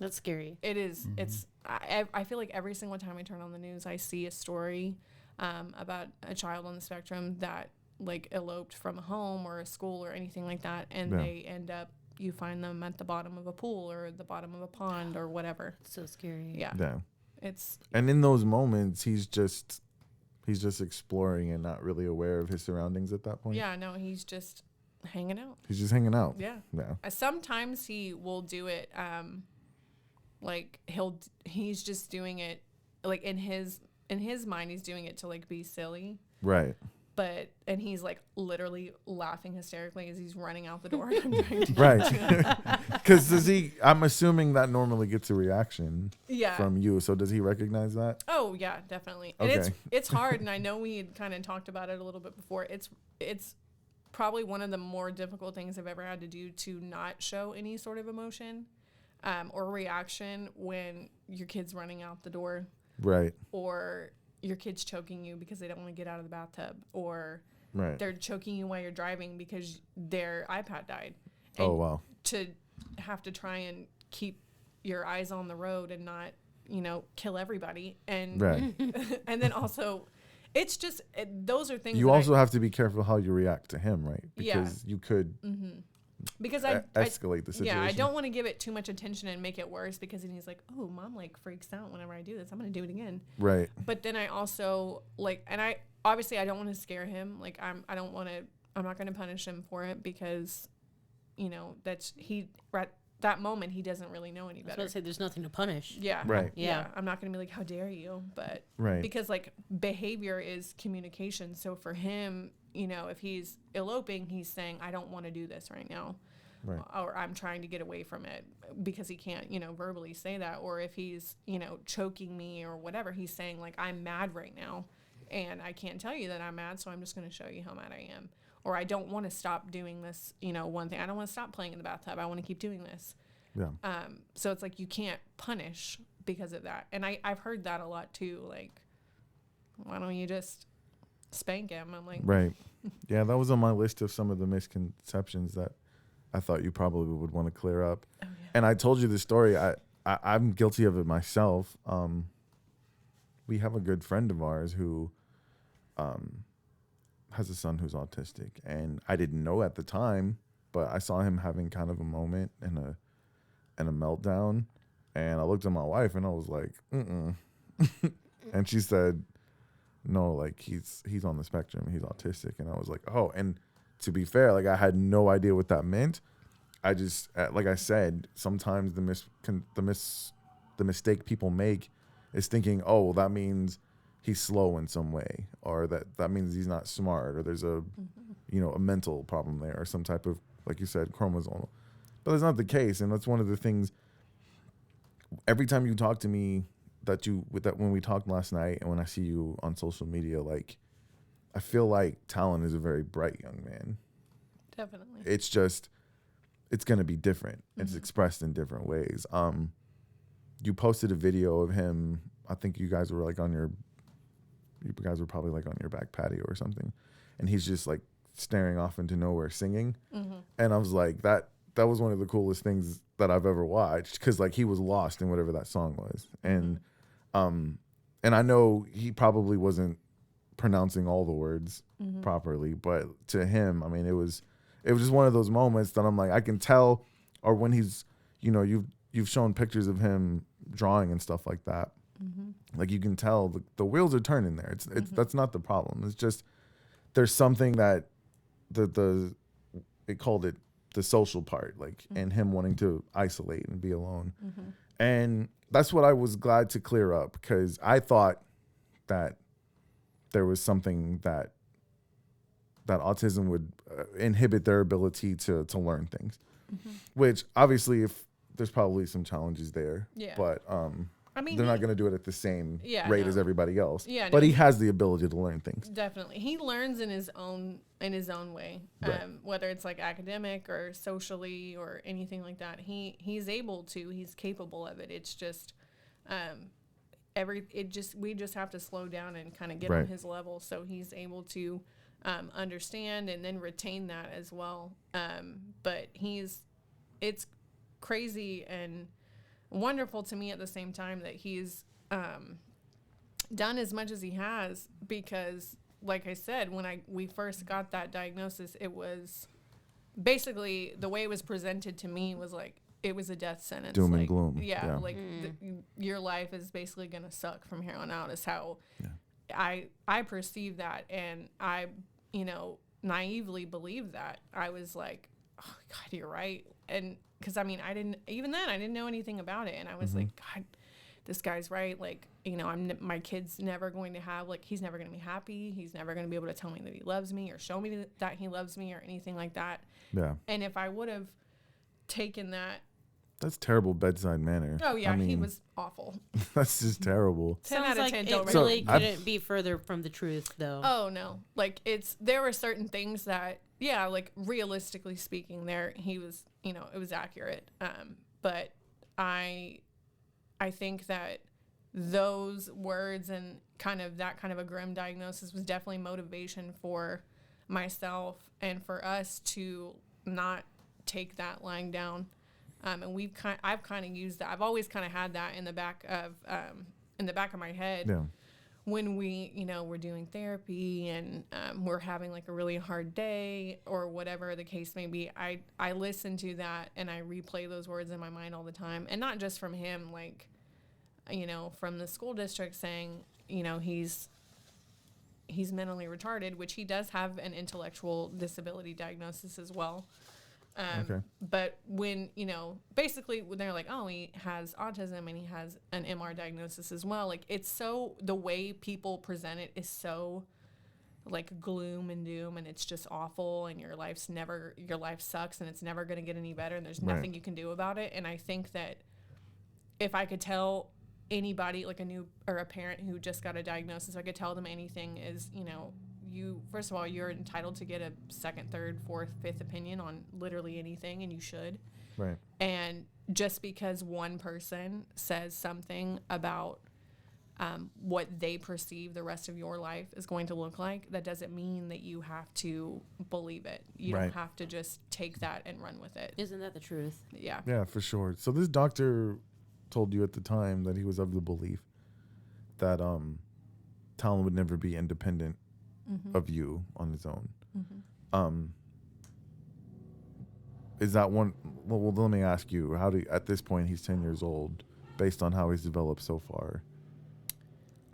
That's scary. it is, it's, I feel like every single time I turn on the news, I see a story, about a child on the spectrum that like eloped from a home or a school or anything like that. And they end up, you find them at the bottom of a pool or the bottom of a pond or whatever. It's so scary. Yeah. Yeah. It's, And in those moments, he's just exploring and not really aware of his surroundings at that point. yeah, no, he's just hanging out. He's just hanging out. Yeah. Yeah. Sometimes he will do it, like he's just doing it like in his mind, he's doing it to like be silly. Right. And he's like literally laughing hysterically as he's running out the door. Right. Because I'm assuming that normally gets a reaction Yeah. from you. So does he recognize that? Oh yeah, definitely. Okay. And it's hard, and I know we had kind of talked about it a little bit before. It's probably one of the more difficult things I've ever had to do to not show any sort of emotion, or reaction when your kid's running out the door, Right. or your kid's choking you because they don't want to get out of the bathtub, or Right. they're choking you while you're driving because their iPad died. Oh, And wow. to have to try and keep your eyes on the road and not, kill everybody. And Right. and then also, it's just, those are things You that also have to be careful how you react to him, right? Yeah. Because you could because escalate the situation. Yeah, I don't want to give it too much attention and make it worse, because then he's like, oh, mom like freaks out whenever I do this. I'm going to do it again. Right. But then I also and I don't want to scare him. Like I'm not going to punish him for it, because, at that moment, he doesn't really know any I was better. about to say there's nothing to punish. Yeah. Right. Yeah. I'm not going to be like, how dare you? But Right. because like behavior is communication. So for him, if he's eloping, he's saying, I don't want to do this right now. Right. Or I'm trying to get away from it, because he can't, verbally say that. Or if he's, choking me or whatever, he's saying like, I'm mad right now and I can't tell you that I'm mad. So I'm just going to show you how mad I am. Or I don't want to stop doing this, one thing. I don't want to stop playing in the bathtub. I want to keep doing this. Yeah. So it's like you can't punish because of that. And I've heard that a lot too. Like, why don't you just spank him? I'm like, Right. Yeah, that was on my list of some of the misconceptions that I thought you probably would want to clear up. oh, yeah. And I told you the story. I'm guilty of it myself. We have a good friend of ours who has a son who's autistic, and I didn't know at the time, but I saw him having kind of a moment and a meltdown, and I looked at my wife and I was like, and she said, no, like he's on the spectrum, he's autistic, and I was like, oh, and to be fair, like I had no idea what that meant. I just, like I said, sometimes the mistake people make is thinking, oh, well, that means he's slow in some way, or that means he's not smart, or there's a a mental problem there, or some type of, like you said, chromosomal. But that's not the case, and that's one of the things. Every time you talk to me, when we talked last night, and when I see you on social media, like I feel like Tallen is a very bright young man. Definitely. It's just, it's gonna be different. It's expressed in different ways. You posted a video of him. I think you guys were probably like on your back patio or something, and he's just like staring off into nowhere singing. And I was like, that was one of the coolest things that I've ever watched, because like he was lost in whatever that song was. And I know he probably wasn't pronouncing all the words properly, but to him, I mean, it was just one of those moments that I'm like, I can tell. Or when he's, you've shown pictures of him drawing and stuff like that. Like you can tell the wheels are turning there. It's that's not the problem. It's just there's something that it called it the social part, like, and him wanting to isolate and be alone. And that's what I was glad to clear up, because I thought that there was something that autism would inhibit their ability to learn things, which obviously, if there's probably some challenges there, but I mean, they're not going to do it at the same rate as everybody else. Yeah, but he has the ability to learn things. Definitely, he learns in his own way. Right. Whether it's like academic or socially or anything like that, he's able to. He's capable of it. It's just, we just have to slow down and kind of get on his level, so he's able to understand and then retain that as well. But it's crazy and wonderful to me at the same time that he's done as much as he has, because like I said, when we first got that diagnosis, it was basically the way it was presented to me was like it was a death sentence. Doom like, and gloom. Yeah, like your life is basically gonna suck from here on out is how I perceive that, and I naively believed that. I was like, oh God, you're right. And because I mean, I didn't know anything about it, and I was like, God, this guy's right. Like, my kid's never going to have, like, he's never going to be happy. He's never going to be able to tell me that he loves me or show me that he loves me or anything like that. Yeah. And if I would have taken that. That's terrible bedside manner. Oh yeah, he was awful. That's just terrible. 10 out of 10. It really couldn't be further from the truth, though. Oh no, like there were certain things that, yeah, like realistically speaking, he was, it was accurate. But I think that those words and kind of a grim diagnosis was definitely motivation for myself and for us to not take that lying down. And I've kind of used that. I've always kind of had that in the back of my head when we're doing therapy and we're having like a really hard day or whatever the case may be. I listen to that and I replay those words in my mind all the time, and not just from him, like, from the school district saying, he's mentally retarded, which he does have an intellectual disability diagnosis as well. But when, basically when they're like, oh, he has autism and he has an MR diagnosis as well. Like, it's so, the way people present it is so like gloom and doom, and it's just awful, and your life sucks and it's never going to get any better, and there's nothing you can do about it. And I think that if I could tell anybody, like a parent who just got a diagnosis, I could tell them anything is, first of all, you're entitled to get a second, third, fourth, fifth opinion on literally anything, and you should. Right. And just because one person says something about what they perceive the rest of your life is going to look like, that doesn't mean that you have to believe it. You don't have to just take that and run with it. Isn't that the truth? Yeah. Yeah, for sure. So this doctor told you at the time that he was of the belief that Tallen would never be independent of you on his own. Is that one? Well, let me ask you. How do at this point he's 10 years old, based on how he's developed so far?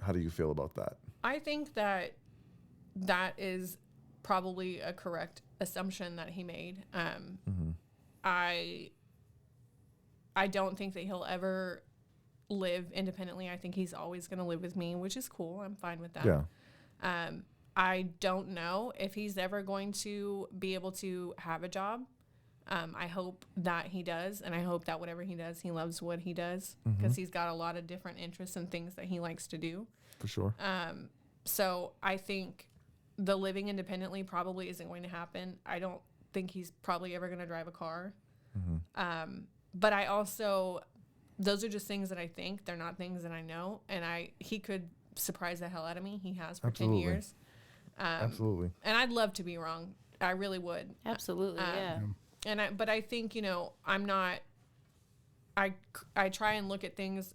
How do you feel about that? I think that is probably a correct assumption that he made. I don't think that he'll ever live independently. I think he's always going to live with me, which is cool. I'm fine with that. Yeah. I don't know if he's ever going to be able to have a job. I hope that he does, and I hope that whatever he does, he loves what he does, because he's got a lot of different interests and things that he likes to do. For sure. So I think the living independently probably isn't going to happen. I don't think he's probably ever going to drive a car. But I also, those are just things that I think. They're not things that I know. And he could surprise the hell out of me. He has for 10 years. Absolutely. And I'd love to be wrong. I really would. Absolutely, yeah. But I think, I'm not, I try and look at things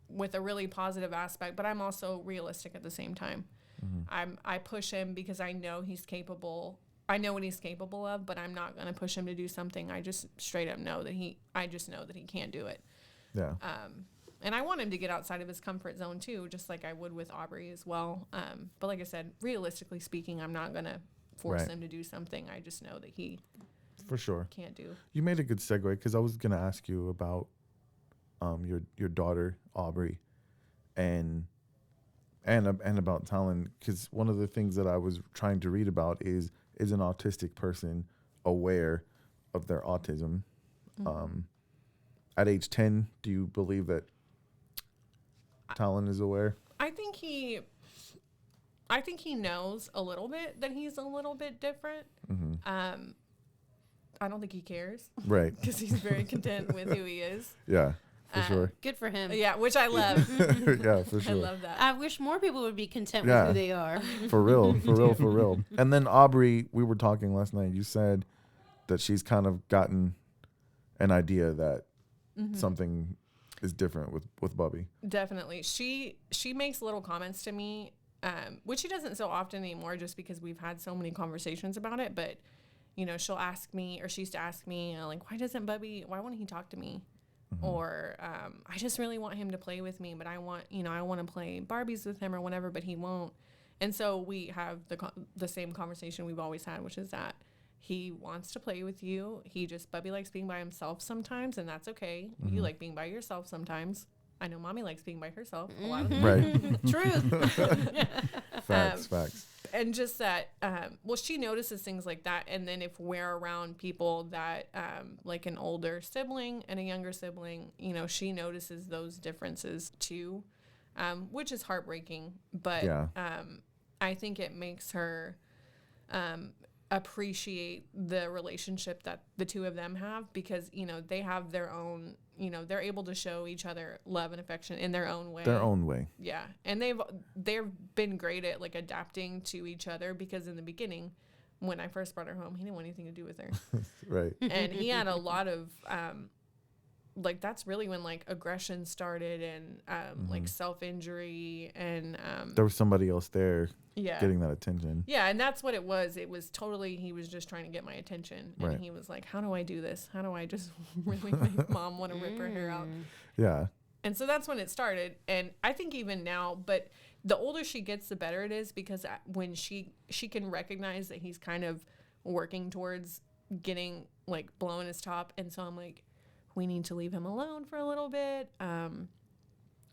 with a really positive aspect, but I'm also realistic at the same time. I push him because I know he's capable. I know what he's capable of, but I'm not going to push him to do something. I just straight up know that I just know that he can't do it. Yeah. And I want him to get outside of his comfort zone too, just like I would with Aubrey as well. But like I said, realistically speaking, I'm not going to force him to do something. I just know that he for sure can't do. You made a good segue, because I was going to ask you about your daughter, Aubrey, and about Tallen, because one of the things that I was trying to read about is an autistic person aware of their autism? At age 10, do you believe that Tallen is aware? I think he knows a little bit that he's a little bit different. I don't think he cares. Right. Because he's very content with who he is. Yeah, for sure. Good for him. Yeah, which I love. Yeah, for sure. I love that. I wish more people would be content with who they are. For real. And then Aubrey, we were talking last night. You said that she's kind of gotten an idea that something is different with Bubby. Definitely. She makes little comments to me, which she doesn't so often anymore just because we've had so many conversations about it. But, she'll ask me, or she used to ask me, like, why won't he talk to me? Or I just really want him to play with me, but I want to play Barbies with him or whatever, but he won't. And so we have the same conversation we've always had, which is that he wants to play with you. Bubby likes being by himself sometimes, and that's okay. You like being by yourself sometimes. I know Mommy likes being by herself a lot of the time. Right. Truth. Facts. And just that, she notices things like that. And then if we're around people that, like an older sibling and a younger sibling, she notices those differences too, which is heartbreaking. But I think it makes her appreciate the relationship that the two of them have, because, they have their own, they're able to show each other love and affection in their own way. Yeah. And they've been great at like adapting to each other, because in the beginning, when I first brought her home, he didn't want anything to do with her. Right. And he had a lot of, that's really when like aggression started, and like self-injury, and there was somebody else there yeah. getting that attention. Yeah, and that's what it was. It was totally, he was just trying to get my attention. And he was like, how do I do this? How do I just really make Mom want to rip her hair out? Yeah. And so that's when it started. And I think even now, but the older she gets, the better it is, because when she can recognize that he's kind of working towards getting like blowing his top. And so I'm like, we need to leave him alone for a little bit.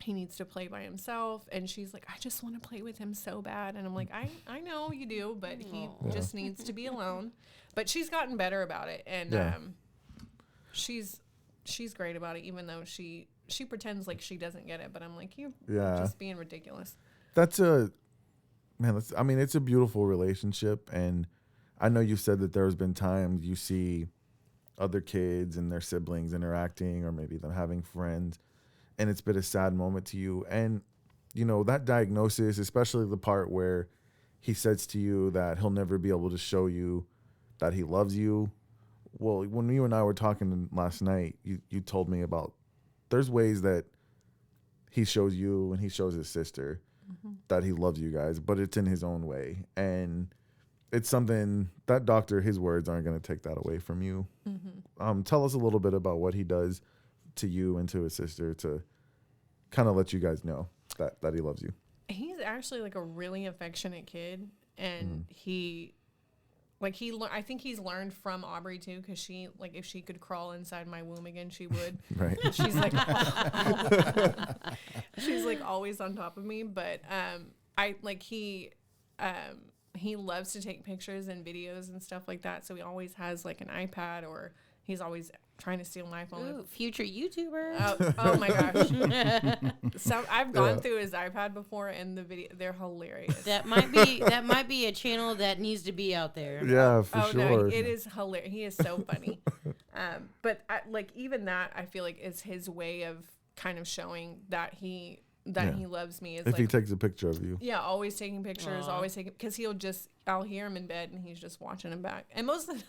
He needs to play by himself. And she's like, I just want to play with him so bad. And I'm like, I know you do, but he just needs to be alone. But she's gotten better about it. And she's great about it, even though she pretends like she doesn't get it. But I'm like, you're just being ridiculous. It's a beautiful relationship. And I know you said that there's been times you see other kids and their siblings interacting, or maybe them having friends, and it's been a sad moment to you. And, that diagnosis, especially the part where he says to you that he'll never be able to show you that he loves you. Well, when you and I were talking last night, you told me about there's ways that he shows you and he shows his sister. that he loves you guys, but it's in his own way. And it's something that doctor, his words aren't going to take that away from you. Tell us a little bit about what he does to you and to his sister to kind of let you guys know that he loves you. He's actually like a really affectionate kid, and I think he's learned from Aubrey too, because she, like, if she could crawl inside my womb again, she would. Right. She's like, she's like always on top of me. But he loves to take pictures and videos and stuff like that. So he always has like an iPad, or he's always trying to steal my phone. Ooh, future YouTuber. Oh my gosh. So I've gone through his iPad before, and the video, they're hilarious. That might be a channel that needs to be out there. Yeah, for sure. No, it is hilarious. He is so funny. But even that, I feel like, is his way of kind of showing that he loves me. Is If like, he takes a picture of you. yeah, always taking pictures, because I'll hear him in bed and he's just watching him back. And most of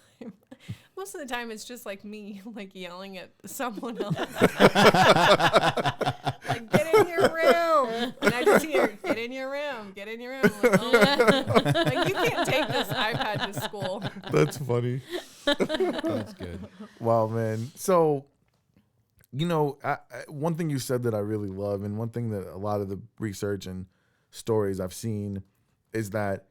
the time it's just like me, like, yelling at someone else. Like, get in your room. And I just hear, get in your room. Like, oh. Like, you can't take this iPad to school. That's funny. That's good. Wow, man. So, one thing you said that I really love, and one thing that a lot of the research and stories I've seen, is that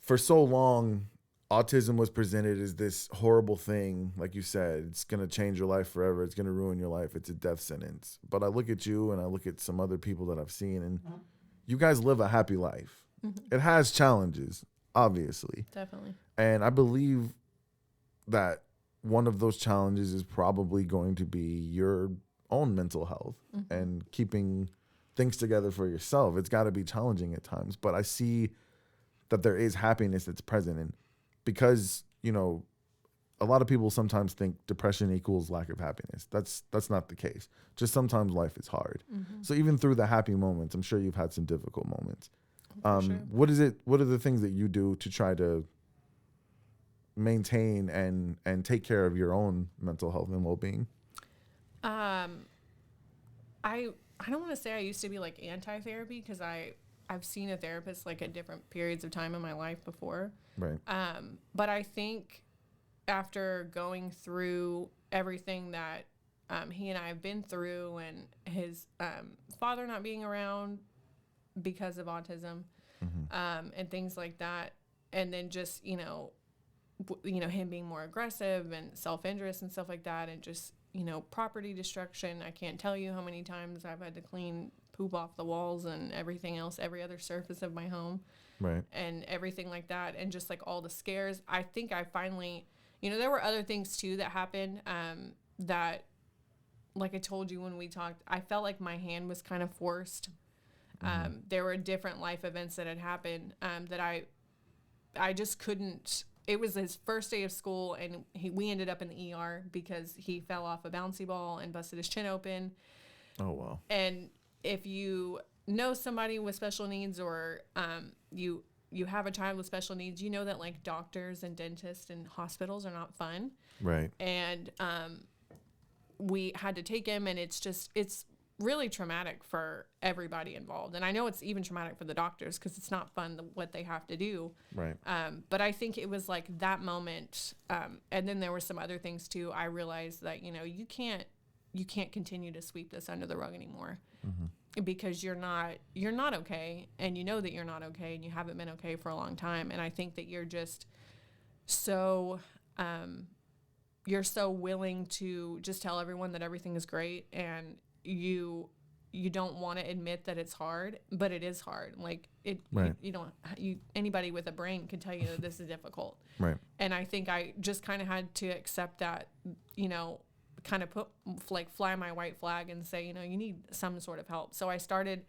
for so long, autism was presented as this horrible thing. Like you said, it's going to change your life forever. It's going to ruin your life. It's a death sentence. But I look at you and I look at some other people that I've seen, and you guys live a happy life. It has challenges, obviously. Definitely. And I believe that one of those challenges is probably going to be your own mental health and keeping things together for yourself. It's got to be challenging at times, but I see that there is happiness that's present. And because, a lot of people sometimes think depression equals lack of happiness. That's not the case. Just sometimes life is hard. So even through the happy moments, I'm sure you've had some difficult moments. Sure. What are the things that you do to try to maintain and take care of your own mental health and well-being? I don't want to say I used to be like anti-therapy, because I've seen a therapist like at different periods of time in my life before. Right. But I think after going through everything that he and I have been through, and his father not being around because of autism, and things like that, and then just him being more aggressive and self-interest and stuff like that, and just property destruction. I can't tell you how many times I've had to clean poop off the walls and everything else, every other surface of my home, Right. and everything like that, and just like all the scares. I think I finally, there were other things too that happened, that, like I told you when we talked, I felt like my hand was kind of forced. There were different life events that had happened, that I just couldn't. It was his first day of school, and we ended up in the ER because he fell off a bouncy ball and busted his chin open. Oh, wow. And if you know somebody with special needs, or you have a child with special needs, you know that like doctors and dentists and hospitals are not fun. Right. And we had to take him, and it's really traumatic for everybody involved. And I know it's even traumatic for the doctors, because it's not fun what they have to do. Right. But I think it was like that moment. And then there were some other things too. I realized that, you can't continue to sweep this under the rug anymore, because you're not okay. And you know that you're not okay, and you haven't been okay for a long time. And I think that you're just so, you're so willing to just tell everyone that everything is great, and you don't want to admit that it's hard, but it is hard. Like Right. Anybody with a brain can tell you that this is difficult. Right. And I think I just kind of had to accept that, kind of fly my white flag and say, you need some sort of help. So I started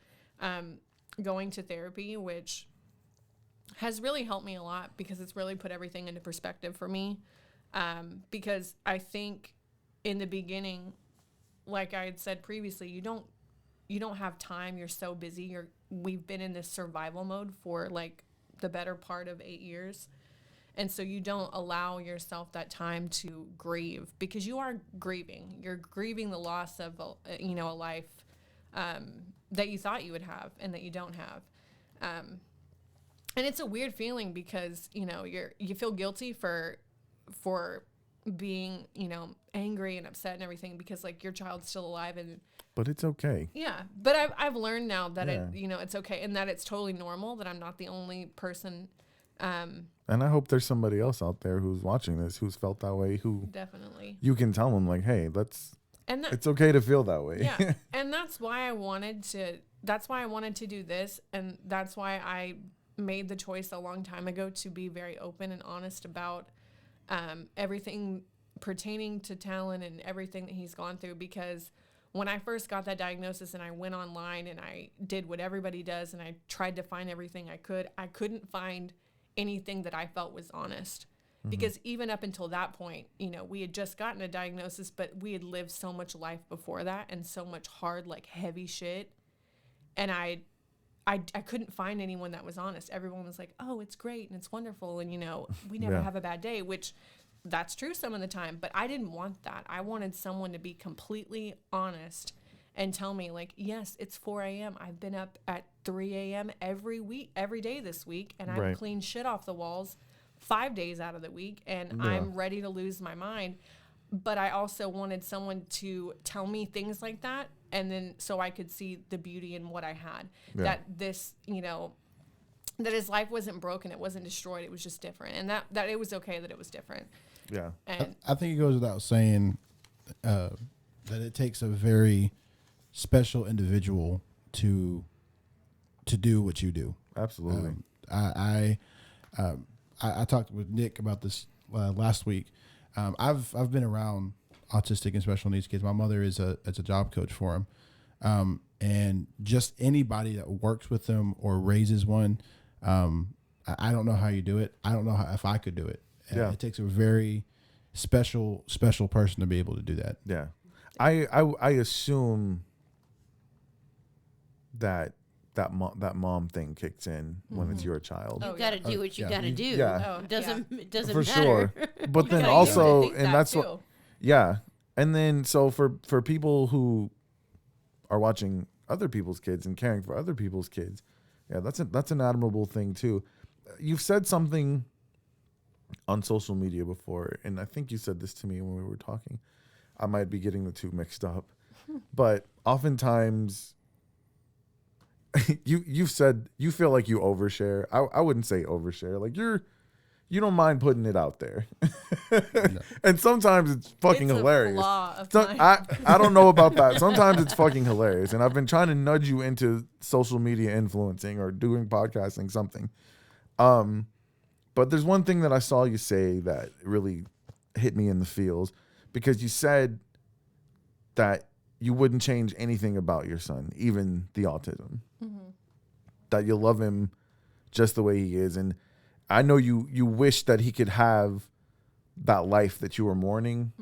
going to therapy, which has really helped me a lot, because it's really put everything into perspective for me. Because I think in the beginning, like I had said previously, you don't have time. You're so busy. We've been in this survival mode for like the better part of 8 years. And so you don't allow yourself that time to grieve, because you are grieving. You're grieving the loss of a life, that you thought you would have and that you don't have. And it's a weird feeling because, you know, you feel guilty for being, you know, angry and upset and everything because like your child's still alive But it's okay. yeah. But I've learned now that Yeah. it, you know, it's okay and that it's totally normal, that I'm not the only person. And I hope there's somebody else out there who's watching this who's felt that way, who Definitely. you can tell them like, hey, And it's okay to feel that way. yeah. And that's why I wanted to do this. And that's why I made the choice a long time ago to be very open and honest about everything pertaining to Tallen and everything that he's gone through. Because when I first got that diagnosis and I went online and I did what everybody does and I tried to find everything I couldn't find anything that I felt was honest. Because even up until that point, you know, we had just gotten a diagnosis, but we had lived so much life before that and so much hard, like heavy shit. And I couldn't find anyone that was honest. Everyone was like, oh, it's great and it's wonderful. And, you know, we never have a bad day, which that's true some of the time. But I didn't want that. I wanted someone to be completely honest and tell me, like, yes, it's 4 a.m. I've been up at 3 a.m. every day this week. And I've cleaned shit off the walls 5 days out of the week. And I'm ready to lose my mind. But I also wanted someone to tell me things like that. And then so I could see the beauty in what I had. Yeah. That this, you know, that his life wasn't broken. It wasn't destroyed. It was just different. And that it was okay that it was different. Yeah. And I think it goes without saying that it takes a very special individual to do what you do. Absolutely. I talked with Nick about this last week. I've been around autistic and special needs kids. My mother is a job coach for them, and just anybody that works with them or raises one. I don't know how you do it. I don't know if I could do it. It takes a very special person to be able to do that. Yeah, I assume that mom thing kicks in when it's your child. You got to do what you got to do. Yeah. It doesn't For matter. sure. But then gotta also, think and that that's too. what, yeah. And then so for people who are watching other people's kids and caring for other people's kids, yeah, that's an admirable thing too. You've said something on social media before, and I think you said this to me when we were talking. I might be getting the two mixed up, but oftentimes you've said you feel like you overshare. I wouldn't say overshare. Like you don't mind putting it out there. And sometimes it's fucking It's a hilarious. flaw of So- mine. I don't know about that. Sometimes it's fucking hilarious. And I've been trying to nudge you into social media influencing or doing podcasting, something. But there's one thing that I saw you say that really hit me in the feels, because you said that you wouldn't change anything about your son, even the autism. That you love him just the way he is. And I know you wish that he could have that life that you were mourning,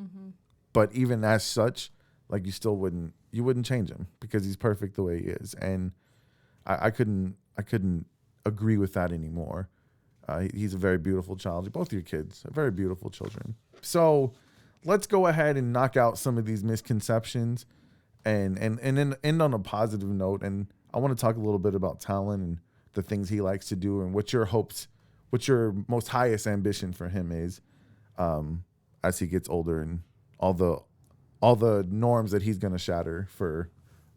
but even as such, like you wouldn't change him because he's perfect the way he is. And I couldn't agree with that anymore. He's a very beautiful child. Both your kids are very beautiful children. So let's go ahead and knock out some of these misconceptions and then end on a positive note. And I want to talk a little bit about Tallen and the things he likes to do and what your most highest ambition for him is as he gets older, and all the norms that he's going to shatter for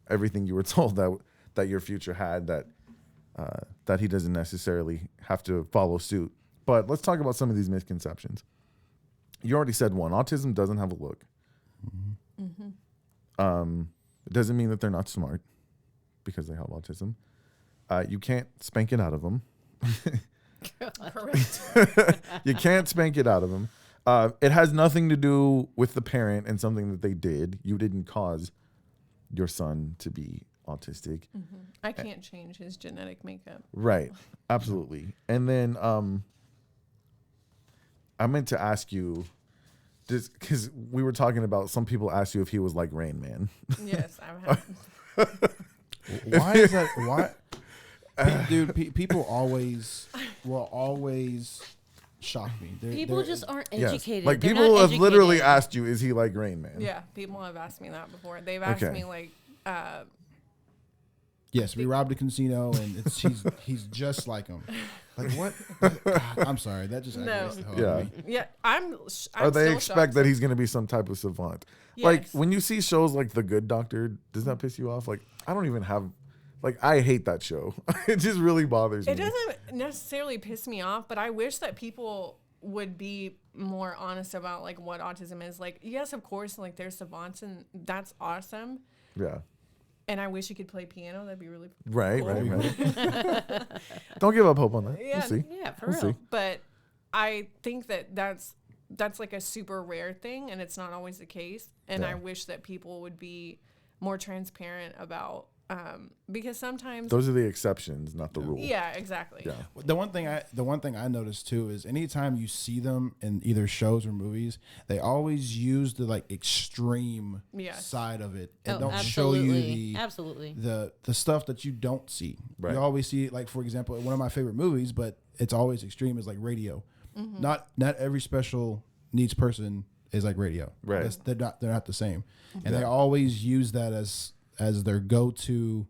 everything you were told that your future had, that he doesn't necessarily have to follow suit. But let's talk about some of these misconceptions. You already said one. Autism doesn't have a look. It doesn't mean that they're not smart because they have autism. You can't spank it out of them. Correct. You can't spank it out of them. It has nothing to do with the parent and something that they did. You didn't cause your son to be autistic. I can't change his genetic makeup. Right. Absolutely. And then I meant to ask you, because we were talking about, some people asked you if he was like Rain Man. Yes, I've had. Why is that? Why, dude? People will always shock me. People just aren't Yes. educated. Like, They're people not have literally educated. asked you, is he like Rain Man? Yeah, people have asked me that before. They've asked Okay. me like, Yes, we robbed a casino, and he's just like him. Like what? God, I'm sorry, that just aggravates the hell out of me. Yeah, I'm Or they still expect shocked. that he's going to be some type of savant. Like Yes. when you see shows like The Good Doctor, does that piss you off? Like I don't even have, like I hate that show. It just really bothers me. It doesn't necessarily piss me off, but I wish that people would be more honest about like what autism is. Like, yes, of course, like there's savants and that's awesome. Yeah. And I wish you could play piano. That'd be really Right, cool. right. Don't give up hope on that. Yeah, We'll see. Yeah, for We'll real. see. But I think that that's like a super rare thing, and it's not always the case. And I Yeah. wish that people would be more transparent about because sometimes Those are the exceptions, not the rule. yeah, exactly. Yeah. The one thing I noticed too is anytime you see them in either shows or movies, they always use the like extreme Yes. side of it and Oh, don't show you absolutely. the Absolutely. the stuff that you don't see. Right. You always see, like for example, one of my favorite movies, but it's always extreme, is like Radio. Not every special needs person is like Radio. Right. They're not the same, and they always use that as their go-to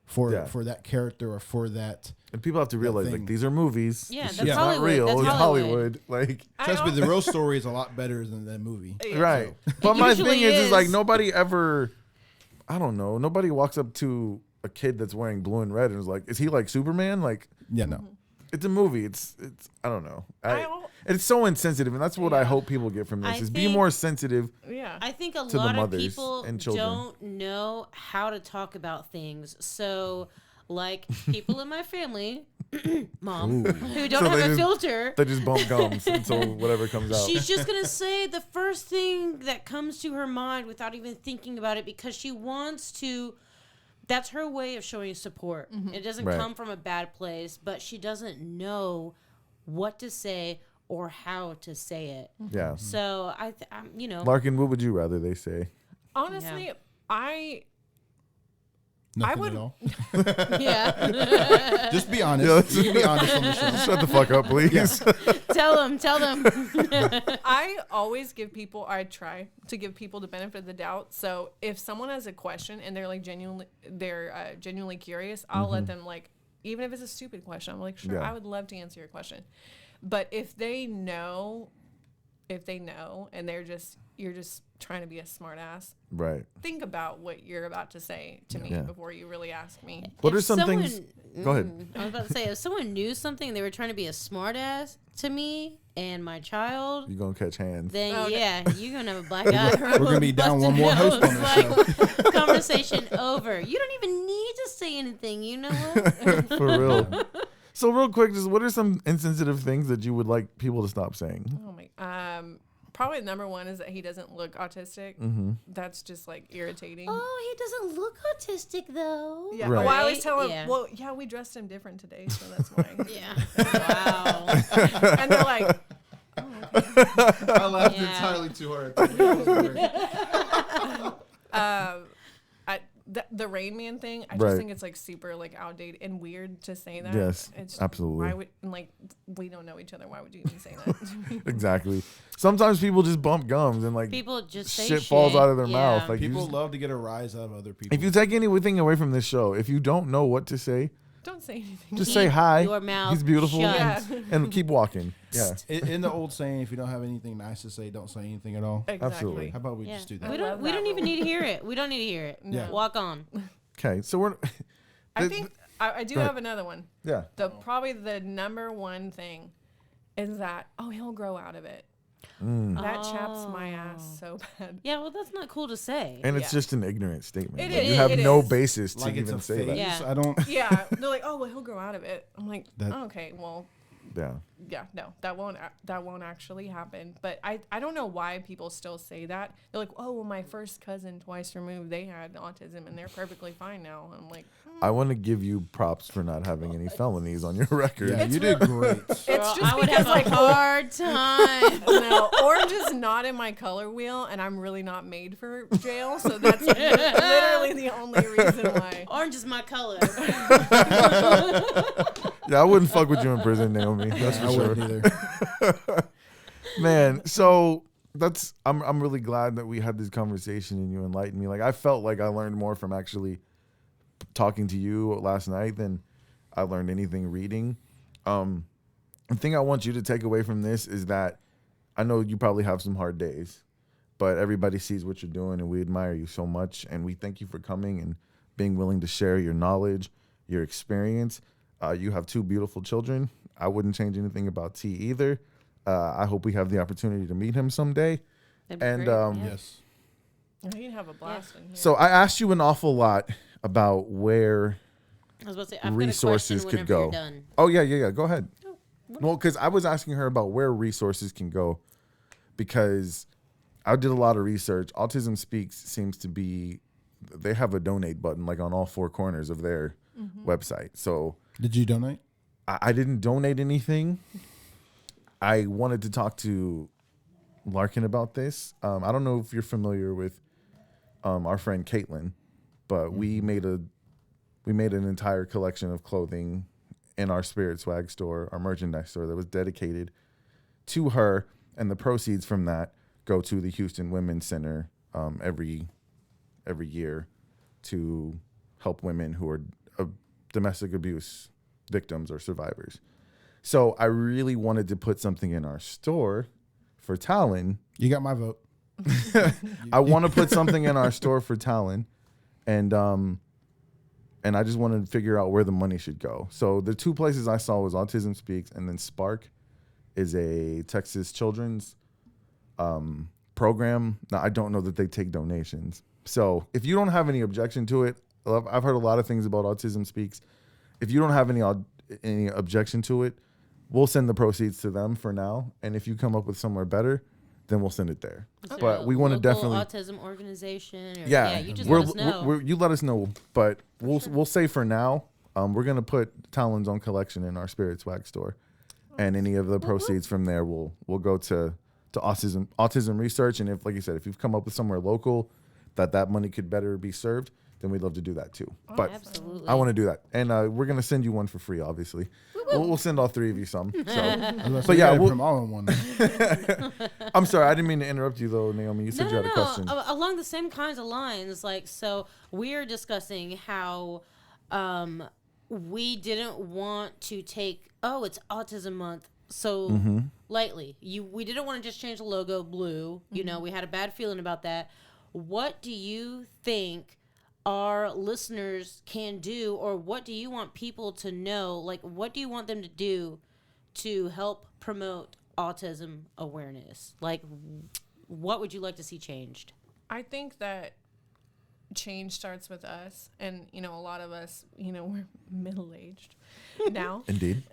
for that character or for that. And people have to realize like thing. these are movies. Yeah, It's that's not Hollywood. real. That's It's Hollywood. Like Trust me, the real story is a lot better than that movie. right. But my usually thing is like is. nobody ever, I don't know, nobody walks up to a kid that's wearing blue and red and is like, is he like Superman? Like Yeah, no. it's a movie. It's I don't know. I don't- It's so insensitive, and that's what I hope people get from this: I is be think- more sensitive. Yeah. I think a the lot of mothers people and children. don't know how to talk about things. So, like people in my family, mom, who don't So have they a just- filter, They just bump gums until whatever comes out. she's just going to say the first thing that comes to her mind without even thinking about it because she wants to. That's her way of showing support. It doesn't Right. come from a bad place, but she doesn't know what to say or how to say it. Yeah. So, I'm, you know. Larkin, what would you rather they say? Honestly, Yeah. Nothing would- at all. Yeah. Just be honest. You can be honest on the show. Shut the fuck up, please. Tell them. I always give people, I try to give people the benefit of the doubt. So if someone has a question and they're like genuinely curious, I'll let them like, even if it's a stupid question, I'm like, sure, Yeah. I would love to answer your question. But if they know and you're just trying to be a smart ass, Right. think about what you're about to say to me Yeah. before you really ask me. What If are some things? someone- Go ahead. I was about to say, if someone knew something and they were trying to be a smart ass to me and my child, You're gonna catch hands. then Oh, no. yeah, you're gonna have a black eye. We're gonna be down one more host on this like, conversation over. You don't even need to say anything. You know what? For real. So real quick, just what are some insensitive things that you would like people to stop saying? Oh my, probably number one is that he doesn't look autistic. That's just like irritating. Oh, he doesn't look autistic though. Yeah, Right. well, I always Right? tell them, Yeah. well, yeah, we dressed him different today, so that's why. Yeah. Wow. And they're like, I laughed Yeah. entirely too hard. the Rain Man thing. I Right. just think it's like super like outdated and weird to say that. Yes, it's, absolutely. Why would like we don't know each other? Why would you even say that? Exactly. Sometimes people just bump gums and like People just say shit falls out of their Yeah. mouth. Like you People just- love to get a rise out of other people. if you take anything away from this show, if you don't know what to say, Don't say anything. just Keep say hi. your mouth He's beautiful, shut. and keep walking. Yeah, in the old saying, if you don't have anything nice to say, don't say anything at all. Exactly. absolutely. How about we Yeah. just do We that? I don't. love We that don't even rule. need to hear it. We don't need to hear it. Yeah. Walk on. Okay, so we're I think I do Go ahead. have another one. yeah. Probably the number one thing is that he'll grow out of it. Mm. That chaps my ass so bad. Yeah. Well, that's not cool to say. And it's Yeah. just an ignorant statement. It Like, is, you have it no is. basis to Like it's even a say phase. that. Yeah. I don't. Yeah, they're like, oh well, he'll grow out of it. I'm like, That- okay, well, Yeah. yeah, no, that won't actually happen. But I don't know why people still say that. They're like, oh well, my first cousin twice removed, they had autism and they're perfectly fine now. I'm like, I want to give you props for not having any felonies on your record. Yeah, you did great. it's Girl, just I would because have like a hard time. no, orange is not in my color wheel, and I'm really not made for jail. So that's literally the only reason why. Orange is my color. Yeah, I wouldn't fuck with you in prison, Naomi. That's for I sure. wouldn't either. Man, so that's I'm really glad that we had this conversation and you enlightened me. Like I felt like I learned more from actually talking to you last night than I learned anything reading. The thing I want you to take away from this is that I know you probably have some hard days, but everybody sees what you're doing, and we admire you so much, and we thank you for coming and being willing to share your knowledge, your experience. You have 2 beautiful children. I wouldn't change anything about T either. I hope we have the opportunity to meet him someday. That'd be And great, Yes. You'd have a blast in here. so I asked you an awful lot about where I was about to say, I've resources got a question could whenever go. you're done. Oh, yeah. Go ahead. Well, because I was asking her about where resources can go, because I did a lot of research. Autism Speaks seems to be, they have a donate button like on all 4 corners of their website. So Did you donate? I didn't donate anything. I wanted to talk to Larkin about this. I don't know if you're familiar with our friend Caitlin, but we made an entire collection of clothing in our Spirit Swag store, our merchandise store, that was dedicated to her, and the proceeds from that go to the Houston Women's Center every year to help women who are domestic abuse victims or survivors. So I really wanted to put something in our store for Tallen. You got my vote. I want to put something in our store for Tallen, and I just wanted to figure out where the money should go. So the 2 places I saw was Autism Speaks, and then Spark is a Texas children's program. Now, I don't know that they take donations. So if you don't have any objection to it, I've heard a lot of things about Autism Speaks. If you don't have any objection to it, we'll send the proceeds to them for now. And if you come up with somewhere better, then we'll send it there. But we want to definitely autism organization. Or, yeah, you just let us know. you let us know. But we'll say for now, we're gonna put Tallen's own collection in our Spirit Swag store, and any of the proceeds from there will go to autism research. And if, like you said, if you've come up with somewhere local that money could better be served, then we'd love to do that too. But absolutely. I want to do that, and we're gonna send you one for free. Obviously, we'll send all 3 of you some. So, but yeah, put them all in one. I'm sorry, I didn't mean to interrupt you though, Naomi. You said you had a question. Along the same kinds of lines, like, so we're discussing how we didn't want to take, it's Autism Month so lightly. We didn't want to just change the logo blue. You know, we had a bad feeling about that. What do you think our listeners can do, or what do you want people to know? Like, what do you want them to do to help promote autism awareness? Like, what would you like to see changed? I think that change starts with us, and a lot of us, we're middle-aged now. Indeed.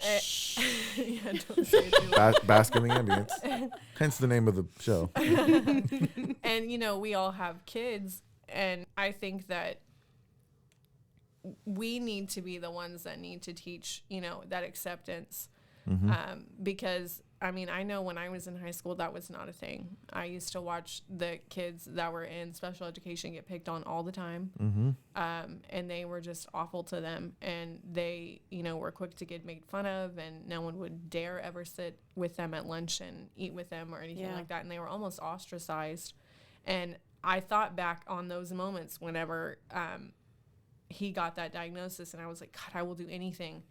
Yeah, don't say it too loud. Bask in the ambience. Hence the name of the show. And we all have kids, and I think that we need to be the ones that need to teach that acceptance, because I know when I was in high school, that was not a thing. I used to watch the kids that were in special education get picked on all the time. And they were just awful to them. And they, were quick to get made fun of, and no one would dare ever sit with them at lunch and eat with them or anything like that. And they were almost ostracized. And I thought back on those moments whenever he got that diagnosis, and I was like, God, I will do anything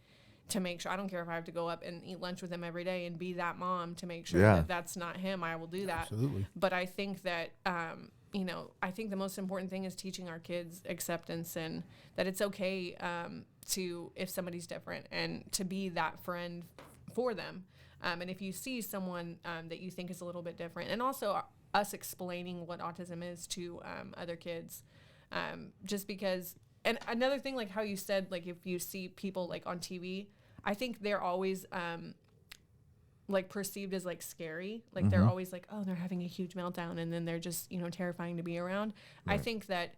to make sure. I don't care if I have to go up and eat lunch with him every day and be that mom to make sure that that's not him. I will do that. Absolutely. But I think that, I think the most important thing is teaching our kids acceptance, and that it's okay to, if somebody's different, and to be that friend for them. And if you see someone that you think is a little bit different, and also us explaining what autism is to other kids, just because. And another thing, like how you said, like if you see people like on TV, I think they're always like perceived as like scary. Like they're always like, oh, they're having a huge meltdown, and then they're just, terrifying to be around. Right. I think that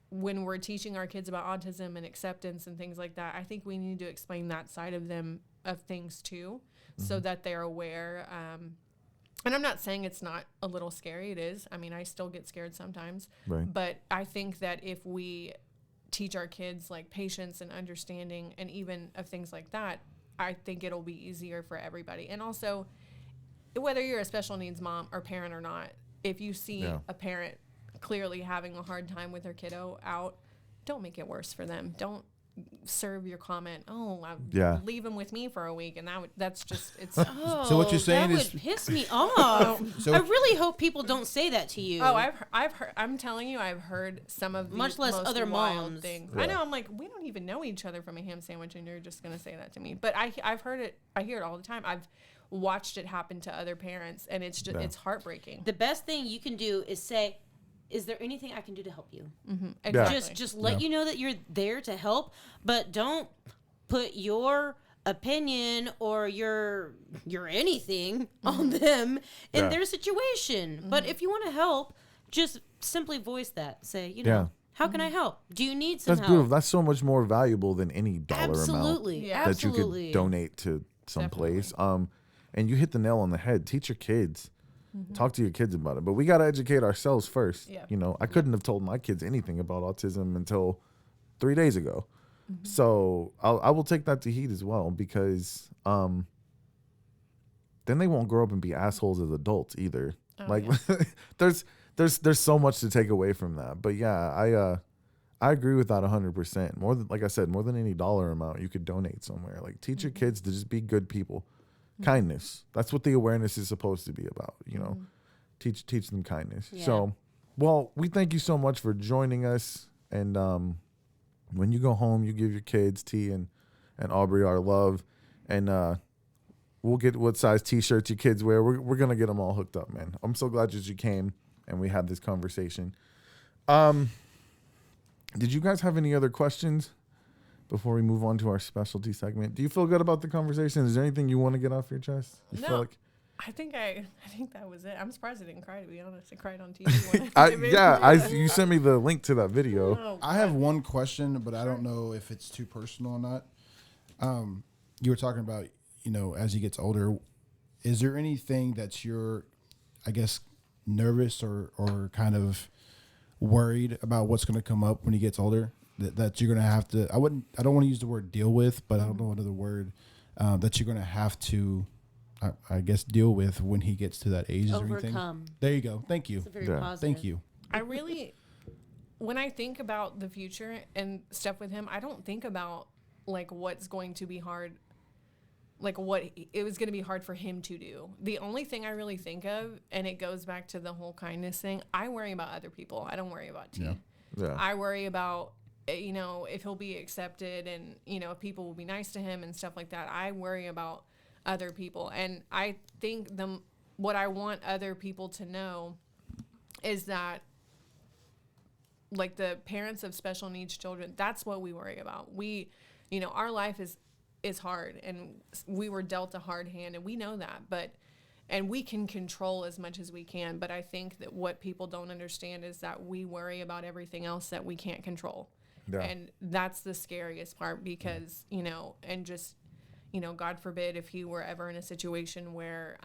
when we're teaching our kids about autism and acceptance and things like that, I think we need to explain that side of things too, so that they're aware. And I'm not saying it's not a little scary. It is. I still get scared sometimes. Right. But I think that if we teach our kids like patience and understanding, and even of things like that, I think it'll be easier for everybody. And also, whether you're a special needs mom or parent or not, if you see a parent clearly having a hard time with their kiddo out, don't make it worse for them. Don't serve your comment. Yeah. Leave them with me for a week, and that's just it's. So what you're saying that is- would piss me off. So- I really hope people don't say that to you. Oh, I've heard. I'm telling you, I've heard some of the Much less most other wild moms. things. Yeah. I know. I'm like, we don't even know each other from a ham sandwich, and you're just gonna say that to me. But I've heard it. I hear it all the time. I've watched it happen to other parents, and it's just it's heartbreaking. The best thing you can do is say, "Is there anything I can do to help you?" Exactly. Just let you know that you're there to help, but don't put your opinion or your anything on them in their situation. But if you want to help, just simply voice that. Say, how can I help? Do you need some That's help? beautiful. That's so much more valuable than any dollar amount Absolutely. Yeah. that you Absolutely. could donate to some place. And you hit the nail on the head. Teach your kids. Talk to your kids about it. But we got to educate ourselves first. Yeah. I couldn't have told my kids anything about autism until 3 days ago. So I will take that to heed as well, because then they won't grow up and be assholes as adults either. There's so much to take away from that. But yeah, I agree with that 100%. More than, like I said, more than any dollar amount you could donate somewhere. Like, teach your kids to just be good people. Kindness. That's what the awareness is supposed to be about. Teach them kindness. Yeah. So, well, we thank you so much for joining us. And when you go home, you give your kids, T and Aubrey, our love, and we'll get what size T-shirts your kids wear. We're gonna get them all hooked up, man. I'm so glad that you came and we had this conversation. Did you guys have any other questions before we move on to our specialty segment? Do you feel good about the conversation? Is there anything you want to get off your chest? You feel No. like I think that was it. I'm surprised I didn't cry, to be honest. I cried on TV. you sent me the link to that video. Oh, I have one question, but I don't know if it's too personal or not. You were talking about, as he gets older, is there anything that you're, I guess, nervous or kind of worried about what's going to come up when he gets older that you're going to have to, I don't want to use the word deal with, but I don't know another word that you're going to have to, I guess, deal with when he gets to that age? Is there anything? Overcome. There you go. Thank you. It's a very Yeah. positive. Thank you. I really, when I think about the future and stuff with him, I don't think about like what's going to be hard, like what it was going to be hard for him to do. The only thing I really think of, and it goes back to the whole kindness thing, I worry about other people. I don't worry about T. Yeah. I worry about, if he'll be accepted and, if people will be nice to him and stuff like that. I worry about other people. And I think what I want other people to know is that, like, the parents of special needs children, that's what we worry about. We, our life is hard, and we were dealt a hard hand, and we know that, and we can control as much as we can. But I think that what people don't understand is that we worry about everything else that we can't control. Yeah. And that's the scariest part, because, and just, God forbid if he were ever in a situation where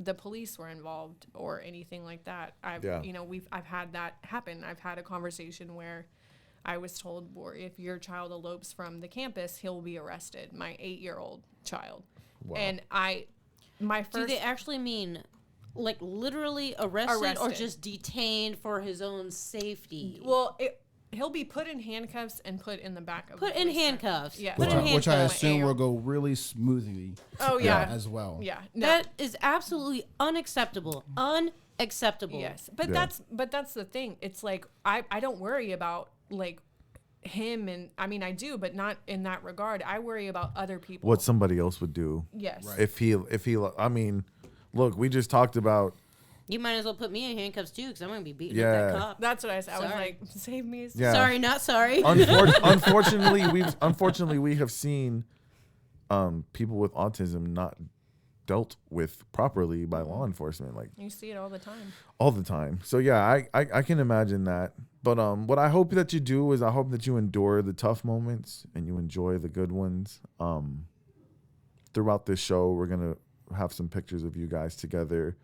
the police were involved or anything like that. I've had that happen. I've had a conversation where I was told, or if your child elopes from the campus, he'll be arrested. My 8-year-old child. Wow. And my first. Do they actually mean like literally arrested or just detained for his own safety? Well, he'll be put in handcuffs and put in the back of Put the in police car. handcuffs. Yeah. Put in handcuffs. Which I assume AR. will go really smoothly. Oh, yeah. As well. Yeah. No. That is absolutely unacceptable. Unacceptable. Yes, but Yeah. that's the thing. It's like I don't worry about like him, and I mean I do, but not in that regard. I worry about other people. What somebody else would do. Yes. Right. If he, I mean, look, we just talked about. You might as well put me in handcuffs too, because I'm gonna be beating Yeah. up that cop. That's what I said. I was Sorry. like, save me. Yeah. Sorry, not sorry. Unfortunately, we have seen people with autism not dealt with properly by law enforcement, like You see it all the time. all the time. So yeah, I can imagine that. But what I hope that you do is I hope that you endure the tough moments and you enjoy the good ones. Throughout this show, we're gonna have some pictures of you guys together,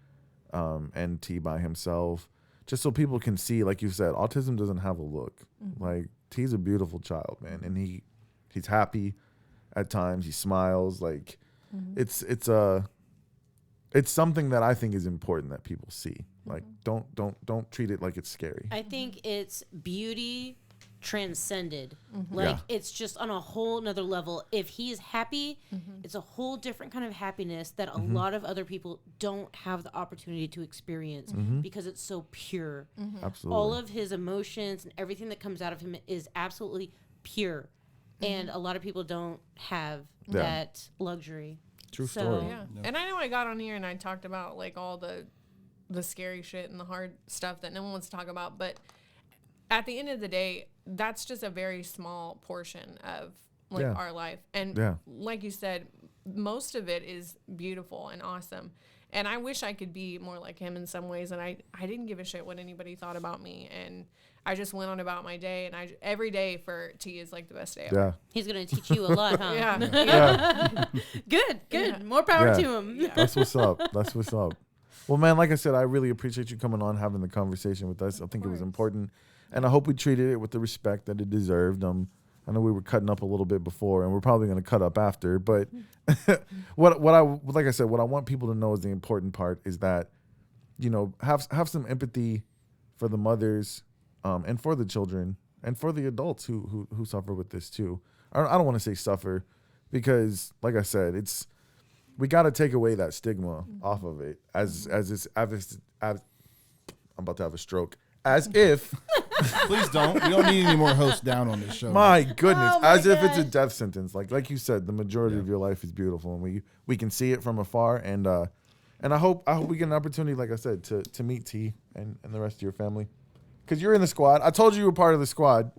and T by himself, just so people can see, like you said, autism doesn't have a look. Like, T's a beautiful child, man, and he's happy at times. He smiles. Like, it's something that I think is important that people see. Like, don't treat it like it's scary. I think it's beauty transcended. Like it's just on a whole nother level. If he is happy, it's a whole different kind of happiness that a lot of other people don't have the opportunity to experience because it's so pure. Absolutely. All of his emotions and everything that comes out of him is absolutely pure. And a lot of people don't have that luxury. True So- story. Yeah. And I know I got on here and I talked about like all the scary shit and the hard stuff that no one wants to talk about, but at the end of the day, that's just a very small portion of like our life. And like you said, most of it is beautiful and awesome. And I wish I could be more like him in some ways. And I didn't give a shit what anybody thought about me. And I just went on about my day. And every day for T is like the best day ever. Yeah. He's going to teach you a lot, huh? Yeah. Good. More power to him. That's what's up. That's what's up. Well, man, like I said, I really appreciate you coming on, having the conversation with us. I think it was important. And I hope we treated it with the respect that it deserved. I know we were cutting up a little bit before, and we're probably going to cut up after. But what I want people to know is the important part is that, have some empathy for the mothers, and for the children, and for the adults who suffer with this too. I don't want to say suffer, because, like I said, we got to take away that stigma off of it. As I'm about to have a stroke. As if. Please don't. We don't need any more hosts down on this show. My goodness. Oh my As if it's a gosh. death sentence. Like you said, the majority of your life is beautiful, and we can see it from afar. And I hope we get an opportunity, like I said, to meet T and the rest of your family. Because you're in the squad. I told you were part of the squad.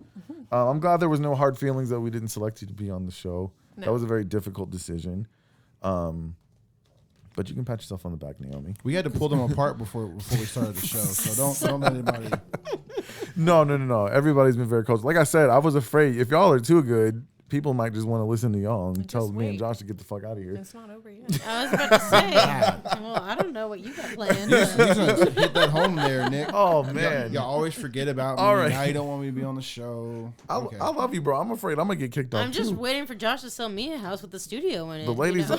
I'm glad there was no hard feelings that we didn't select you to be on the show. No. That was a very difficult decision. But you can pat yourself on the back, Naomi. We had to pull them apart before we started the show, so don't let anybody. No. Everybody's been very close. Like I said, I was afraid if y'all are too good, people might just want to listen to y'all and tell me and wait. Josh to get the fuck out of here. It's not over yet. I was about to say, well, I don't know what you got planned. He's gonna hit that home there, Nick. Oh man, Y'all always forget about me. All right. Now you don't want me to be on the show. I love you, bro. I'm afraid I'm gonna get kicked off. I'm just too. waiting for Josh to sell me a house with the studio in it. The ladies.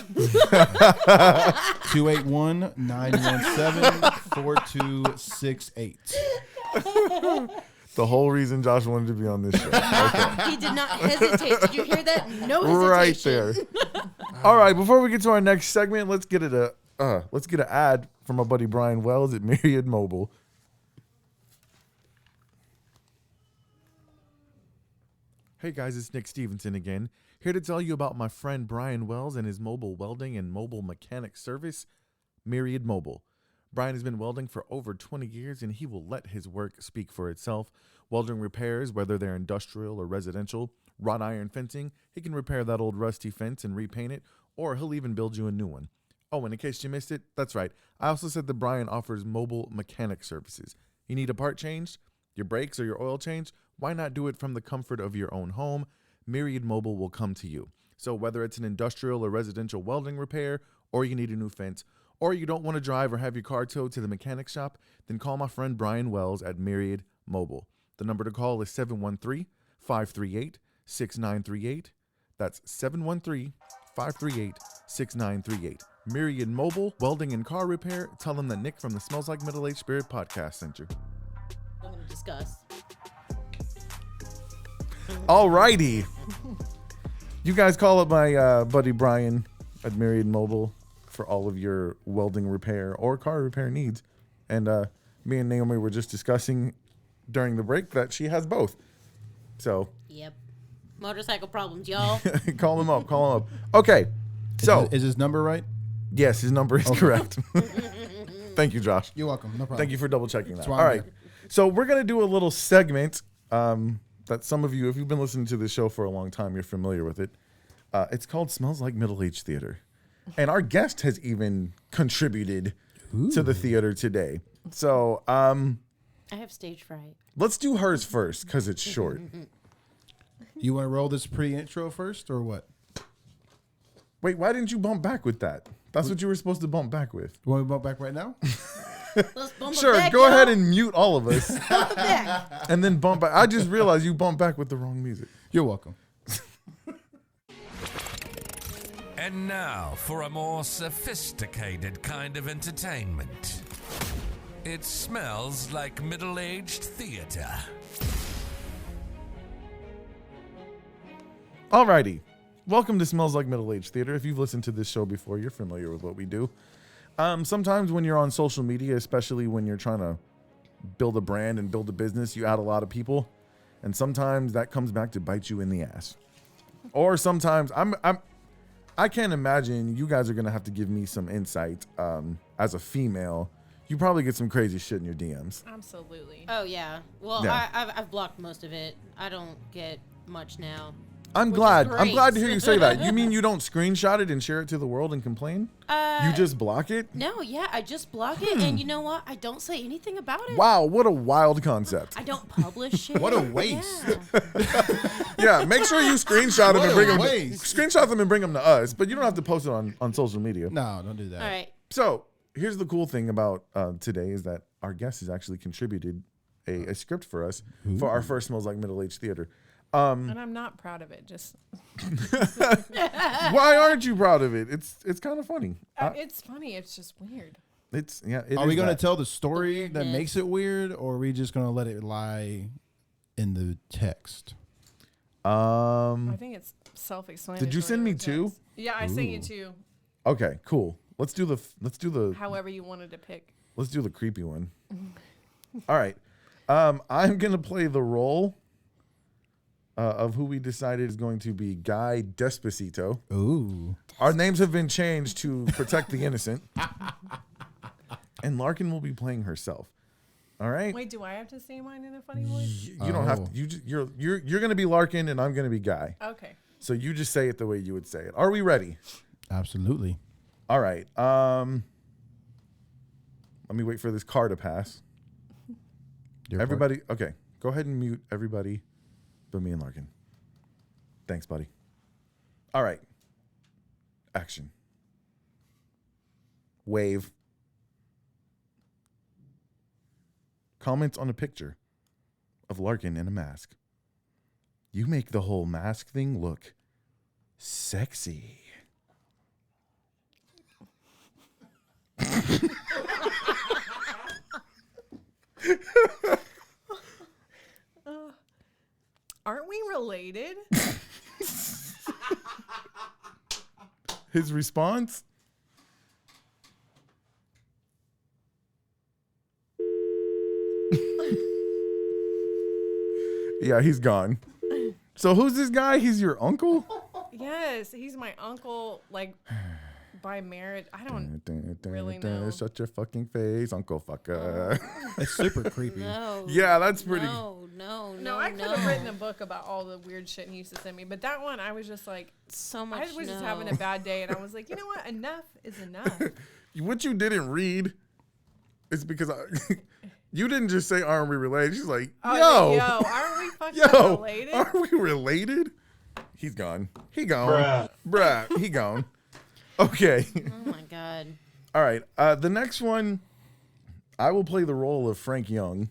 281-917-4268. The whole reason Josh wanted to be on this show. Okay. He did not hesitate. Did you hear that? No hesitation. Right there. All right, before we get to our next segment, let's get an ad from my buddy Brian Wells at Myriad Mobile. Hey guys, it's Nick Stevenson again, here to tell you about my friend Brian Wells and his mobile welding and mobile mechanic service, Myriad Mobile. Brian has been welding for over 20 years, and he will let his work speak for itself. Welding repairs, whether they're industrial or residential, wrought iron fencing, he can repair that old rusty fence and repaint it, or he'll even build you a new one. Oh, and in case you missed it, that's right. I also said that Brian offers mobile mechanic services. You need a part changed, your brakes or your oil change? Why not do it from the comfort of your own home? Myriad Mobile will come to you. So whether it's an industrial or residential welding repair, or you need a new fence, or you don't want to drive or have your car towed to the mechanic shop, then call my friend Brian Wells at Myriad Mobile. The number to call is 713-538-6938. That's 713-538-6938. Myriad Mobile, welding and car repair. Tell them that Nick from the Smells Like Middle-Aged Spirit podcast sent you. I'm going to discuss. Alrighty. You guys call up my buddy Brian at Myriad Mobile for all of your welding repair or car repair needs. And me and Naomi were just discussing during the break that she has both. So Yep. Motorcycle problems, y'all. call him up. Okay. So Is his number right? yes, his number is correct. Thank you, Josh. You're welcome. No problem. Thank you for double checking that. That's All why I'm right. here. So we're going to do a little segment that some of you, if you've been listening to this show for a long time, you're familiar with it. It's called Smells Like Middle-Aged Theater. And our guest has even contributed to the theater today. So I have stage fright. let's do hers first because it's short. You want to roll this pre-intro first, or what? Wait, why didn't you bump back with that? That's what you were supposed to bump back with. You want me to bump back right now? Let's bump Sure, it back, go y'all. ahead and mute all of us Bump it back. and then bump back. I just realized you bumped back with the wrong music. You're welcome. And now for a more sophisticated kind of entertainment. It smells like middle-aged theater. Alrighty. Welcome to Smells Like Middle-Aged Theater. If you've listened to this show before, you're familiar with what we do. Sometimes when you're on social media, especially when you're trying to build a brand and build a business, you add a lot of people. And sometimes that comes back to bite you in the ass. Or sometimes I can't imagine you guys are going to have to give me some insight as a female. You probably get some crazy shit in your DMs. Absolutely. Oh yeah. Well, Yeah. I've blocked most of it. I don't get much now. I'm Which is glad great. to hear you say that. You mean you don't screenshot it and share it to the world and complain? You just block it? No, yeah, I just block it, and you know what? I don't say anything about it. Wow, what a wild concept. I don't publish it. What a waste. Yeah. Yeah, make sure you screenshot them What and a bring them. waste. Screenshot them and bring them to us, but you don't have to post it on social media. No, don't do that. All right. So here's the cool thing about today is that our guest has actually contributed a script for us for our first Smells Like Middle-Aged Theater. And I'm not proud of it. Just Why aren't you proud of it? It's kind of funny. it's funny. It's just weird. Are we going to tell the story that weirdness. makes it weird, or are we just going to let it lie in the text? I think it's self-explanatory. Did you send me in the two? text. Yeah, I sent you two. Okay, cool. Let's do the However you wanted to pick. Let's do the creepy one. All right. I'm going to play the role of who we decided is going to be Guy Despacito. Ooh. Our names have been changed to protect the innocent. And Larkin will be playing herself. All right? Wait, do I have to say mine in a funny voice? You don't have to. You're going to be Larkin and I'm going to be Guy. Okay. So you just say it the way you would say it. Are we ready? Absolutely. All right. Let me wait for this car to pass. Everybody, okay. Go ahead and mute everybody but me and Larkin. Thanks, buddy. All right. Action. Wave. Comments on a picture of Larkin in a mask. You make the whole mask thing look sexy. Aren't we related? His response? Yeah, he's gone. So who's this guy? He's your uncle? Yes, he's my uncle, like by marriage. I don't really know. Shut your fucking face, Uncle Fucker. It's super creepy. No. Yeah, that's pretty. No, I could have written a book about all the weird shit he used to send me, but that one I was just like, So much. I was just having a bad day, and I was like, you know what? Enough is enough. What you didn't read is because you didn't just say, aren't we related? She's like, Yo, aren't we fucking related? Are we related? He's gone. He gone. Bruh, he gone. Okay. Oh my god. All right. The next one, I will play the role of Frank Young.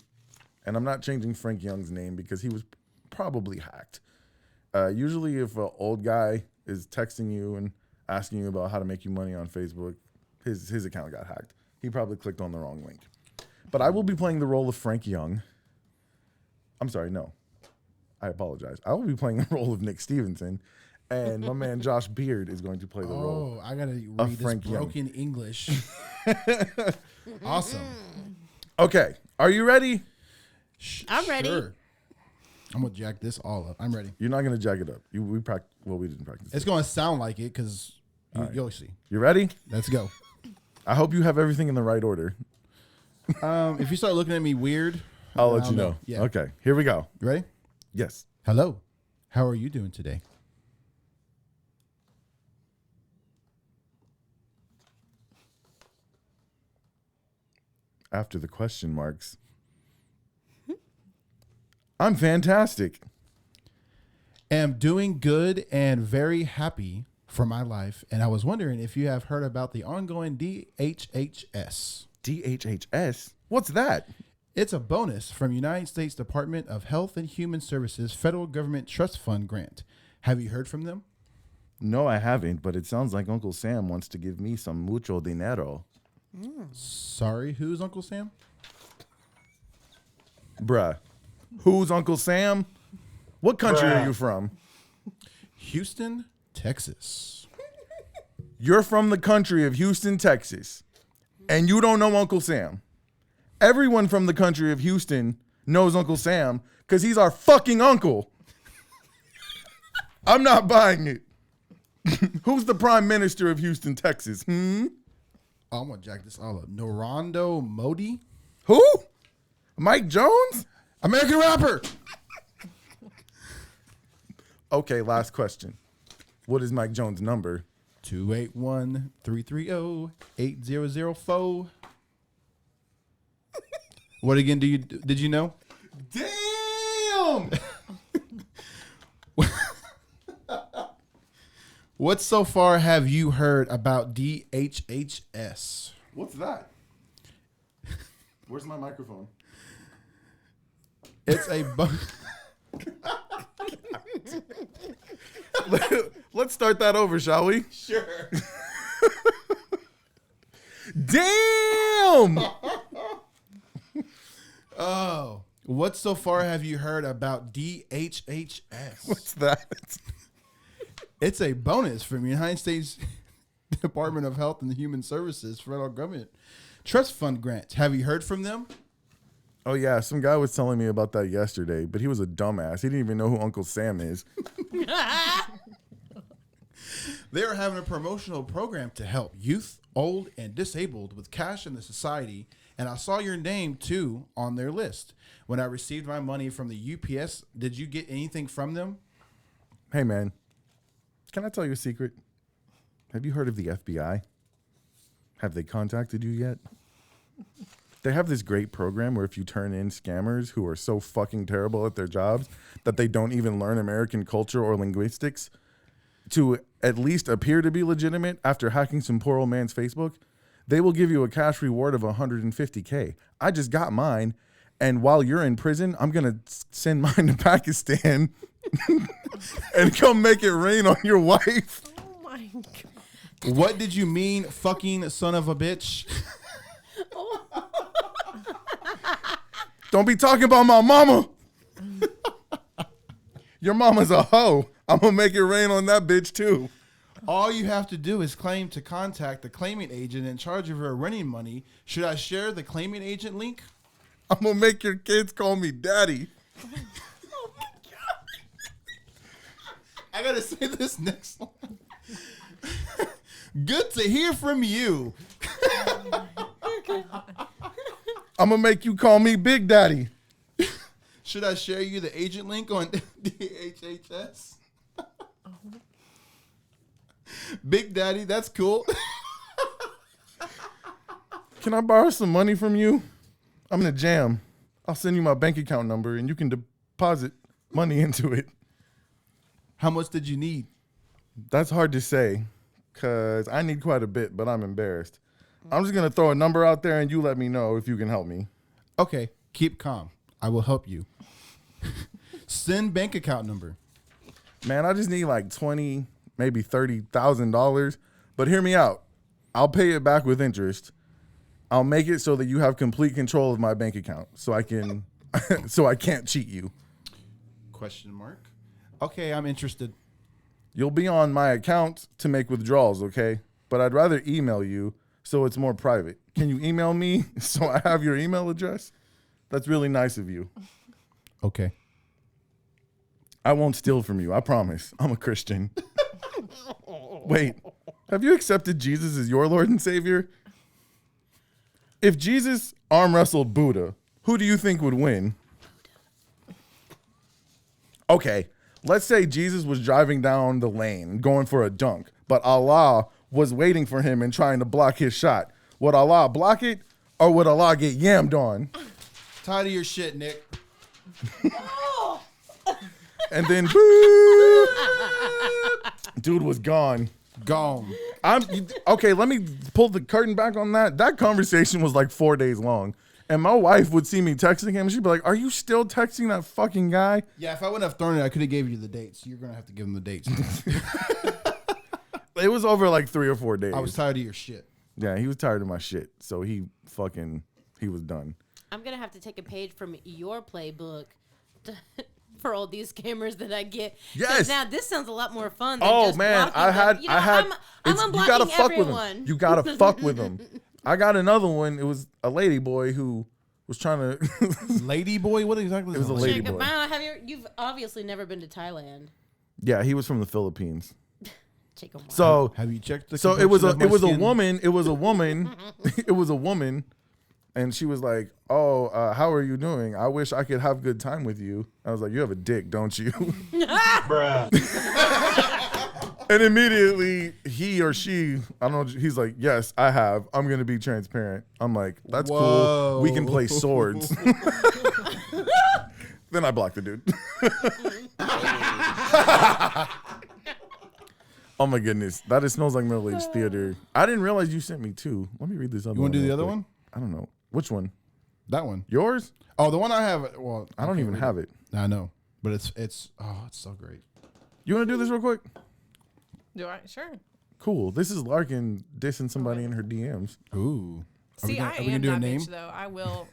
And I'm not changing Frank Young's name because he was probably hacked. Usually if an old guy is texting you and asking you about how to make you money on Facebook, his account got hacked. He probably clicked on the wrong link. But I will be playing the role of Frank Young. I'm sorry, no. I apologize. I will be playing the role of Nick Stevenson. And my man Josh Beard is going to play the role. Oh, I got to of read Frank this Young. broken English. Awesome. Okay. Are you ready? I'm ready. Sure. I'm going to jack this all up. I'm ready. You're not going to jack it up. We didn't practice. It's going to sound like it because you'll see. You ready? Let's go. I hope you have everything in the right order. If you start looking at me weird, I'll then let you know. Yeah. Okay. Here we go. You ready? Yes. Hello. How are you doing today? After the question marks. I'm fantastic. Am doing good and very happy for my life. And I was wondering if you have heard about the ongoing DHHS. DHHS? What's that? It's a bonus from United States Department of Health and Human Services Federal Government Trust Fund grant. Have you heard from them? No, I haven't, but it sounds like Uncle Sam wants to give me some mucho dinero. Sorry, who's Uncle Sam? Bruh. Who's Uncle Sam? What country are you from? Houston, Texas. You're from the country of Houston, Texas, and you don't know Uncle Sam. Everyone from the country of Houston knows Uncle Sam because he's our fucking uncle. I'm not buying it. Who's the prime minister of Houston, Texas? I'm going to jack this all up. Norondo Modi? Who? Mike Jones? American rapper. Okay, last question. What is Mike Jones' number? 281-330-8004. What again did you know? Damn! What so far have you heard about DHHS? What's that? Where's my microphone? It's a Let's start that over, shall we? Sure. Damn! Oh. What so far have you heard about DHHS? What's that? It's a bonus from United States Department of Health and Human Services federal government trust fund grants. Have you heard from them? Oh, yeah. Some guy was telling me about that yesterday, but he was a dumbass. He didn't even know who Uncle Sam is. They are having a promotional program to help youth, old, and disabled with cash in the society. And I saw your name, too, on their list. When I received my money from the UPS, did you get anything from them? Hey, man. Can I tell you a secret? Have you heard of the FBI? Have they contacted you yet? They have this great program where if you turn in scammers who are so fucking terrible at their jobs that they don't even learn American culture or linguistics to at least appear to be legitimate after hacking some poor old man's Facebook, they will give you a cash reward of $150K. I just got mine, and while you're in prison, I'm going to send mine to Pakistan and come make it rain on your wife. Oh my God. What did you mean, fucking son of a bitch? Don't be talking about my mama. Your mama's a hoe. I'm going to make it rain on that bitch too. All you have to do is claim to contact the claimant agent in charge of your renting money. Should I share the claimant agent link? I'm going to make your kids call me daddy. I got to say this next one. Good to hear from you. I'm going to make you call me Big Daddy. Should I share you the agent link on DHHS? Big Daddy, that's cool. Can I borrow some money from you? I'm in a jam. I'll send you my bank account number and you can deposit money into it. How much did you need? That's hard to say because I need quite a bit, but I'm embarrassed. I'm just going to throw a number out there and you let me know if you can help me. Okay, keep calm. I will help you. Send bank account number. Man, I just need like $20,000, maybe $30,000. But hear me out. I'll pay it back with interest. I'll make it so that you have complete control of my bank account, so I can, so I can't cheat you. Question mark. Okay, I'm interested. You'll be on my account to make withdrawals, okay? But I'd rather email you so it's more private. Can you email me so I have your email address? That's really nice of you. Okay. I won't steal from you, I promise. I'm a Christian. Wait, have you accepted Jesus as your Lord and Savior? If Jesus arm wrestled Buddha, who do you think would win? Okay, let's say Jesus was driving down the lane, going for a dunk, but Allah was waiting for him and trying to block his shot. Would Allah block it, or would Allah get yammed on? Tired of your shit, Nick. And then, boop, dude was gone. Gone. Okay, let me pull the curtain back on that. That conversation was like 4 days long. And my wife would see me texting him. And she'd be like, are you still texting that fucking guy? Yeah, if I wouldn't have thrown it, I could have gave you the dates. You're going to have to give him the dates. It was over like 3 or 4 days. I was tired of your shit. Yeah, he was tired of my shit. So he was done. I'm going to have to take a page from your playbook for all these scammers that I get. 'Cause Yes. now this sounds a lot more fun than Oh just man, blocking I them. had, You know, I had. I'm You unblocking gotta fuck everyone. with them. You gotta fuck with them. I got another one. It was a lady boy who was trying to. Lady boy, what exactly? It was a that? lady Check 'em boy. out. You've obviously never been to Thailand. Yeah, he was from the Philippines. Check 'em out. So Have you checked the? So it was a complexion of my skin? woman. It was a woman. It was a woman, and she was like, "Oh, how are you doing? I wish I could have good time with you." I was like, "You have a dick, don't you?" And immediately he or she, I don't know, he's like, "Yes, I have. I'm gonna be transparent." I'm like, "That's cool. We can play swords." Then I blocked the dude. Oh my goodness, that smells like middle-aged theater. I didn't realize you sent me two. Let me read this other. You want to do real the other quick. one? I don't know which one. That one. Yours? Oh, the one I have. Well, I don't even have it. I know, but it's so great. You want to do this real quick? Do I? Sure. Cool. This is Larkin dissing somebody in her DMs. Ooh. See, I am do a that name? bitch, though. I will.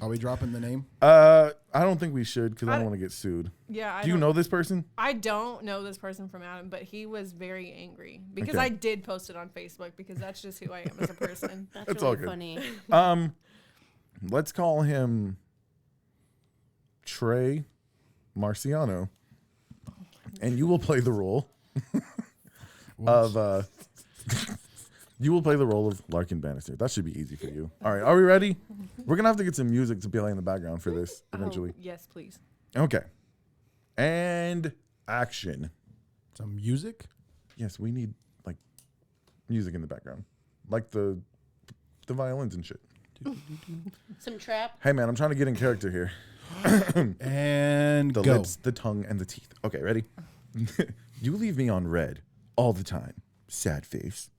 Are we dropping the name? I don't think we should because I I don't don't- want to get sued. Yeah. I Do you don't- know this person? I don't know this person from Adam, but he was very angry because Okay. I did post it on Facebook because that's just who I am as a person. That's It's really all good. funny. Let's call him Trey Marciano, and you will play the role of you will play the role of Larkin Banister. That should be easy for you. All right, are we ready? We're gonna have to get some music to play in the background for this eventually. Oh, yes, please. Okay, and action. Some music. Yes, we need like music in the background, like the violins and shit. Some trap. Hey man, I'm trying to get in character here. And The go. lips, the tongue, and the teeth. Okay, ready? You leave me on red all the time. Sad face.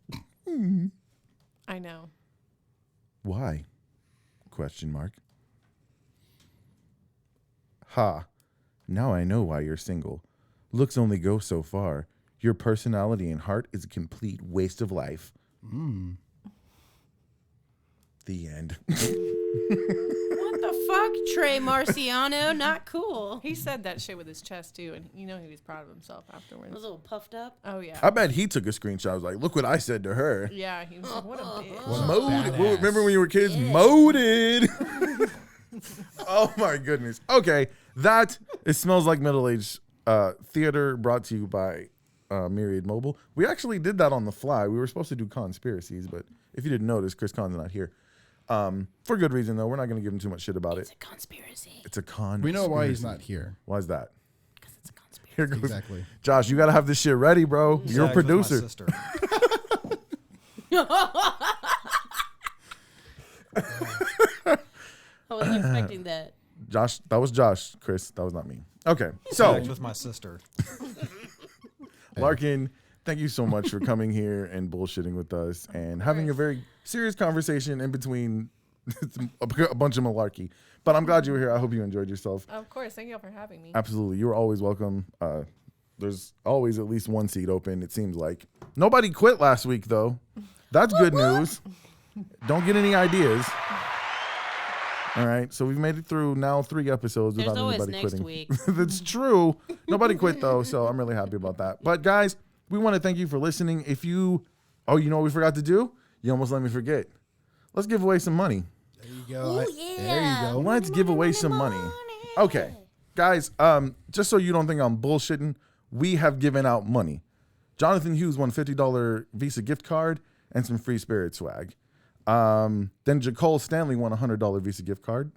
I know. Why? Question mark. Ha. Now I know why you're single. Looks only go so far. Your personality and heart is a complete waste of life. The end. What the fuck, Trey Marciano? Not cool. He said that shit with his chest too, and you know he was proud of himself I afterwards. was a little puffed up. Oh yeah. I bet he took a screenshot. I was like, look what I said to her. Yeah, he was like, what a bitch. Molded. Remember when you were kids? Molded. Oh my goodness. Okay, it smells like middle-aged theater brought to you by Myriad Mobile. We actually did that on the fly. We were supposed to do conspiracies, but if you didn't notice, Chris Khan's not here. For good reason though. We're not going to give him too much shit about It's it. a conspiracy. It's a con. We know why he's not here. Why is that? Because it's a conspiracy. Here goes. Exactly. Josh, you got to have this shit ready, bro. You're a Zach was my producer. sister. I wasn't expecting that. Josh, that was Josh. Chris, that was not me. Okay, so Zach was my sister. Larkin, thank you so much for coming here and bullshitting with us and having a very serious conversation in between a bunch of malarkey. But I'm glad you were here. I hope you enjoyed yourself. Of course, thank you all for having me. Absolutely. You are always welcome. There's always at least one seat open, it seems like. Nobody quit last week, though. That's good news. Don't get any ideas. All right. So we've made it through now 3 episodes There's without always anybody next quitting. week. That's true. Nobody quit, though. So I'm really happy about that. But, guys, we want to thank you for listening. If you, you know what we forgot to do? You almost let me forget. Let's give away some money. There you go. Ooh, yeah. There you go. Let's give away some money. Okay, guys, just so you don't think I'm bullshitting, we have given out money. Jonathan Hughes won $50 Visa gift card and some free Spirit swag. Then Jacole Stanley won a $100 Visa gift card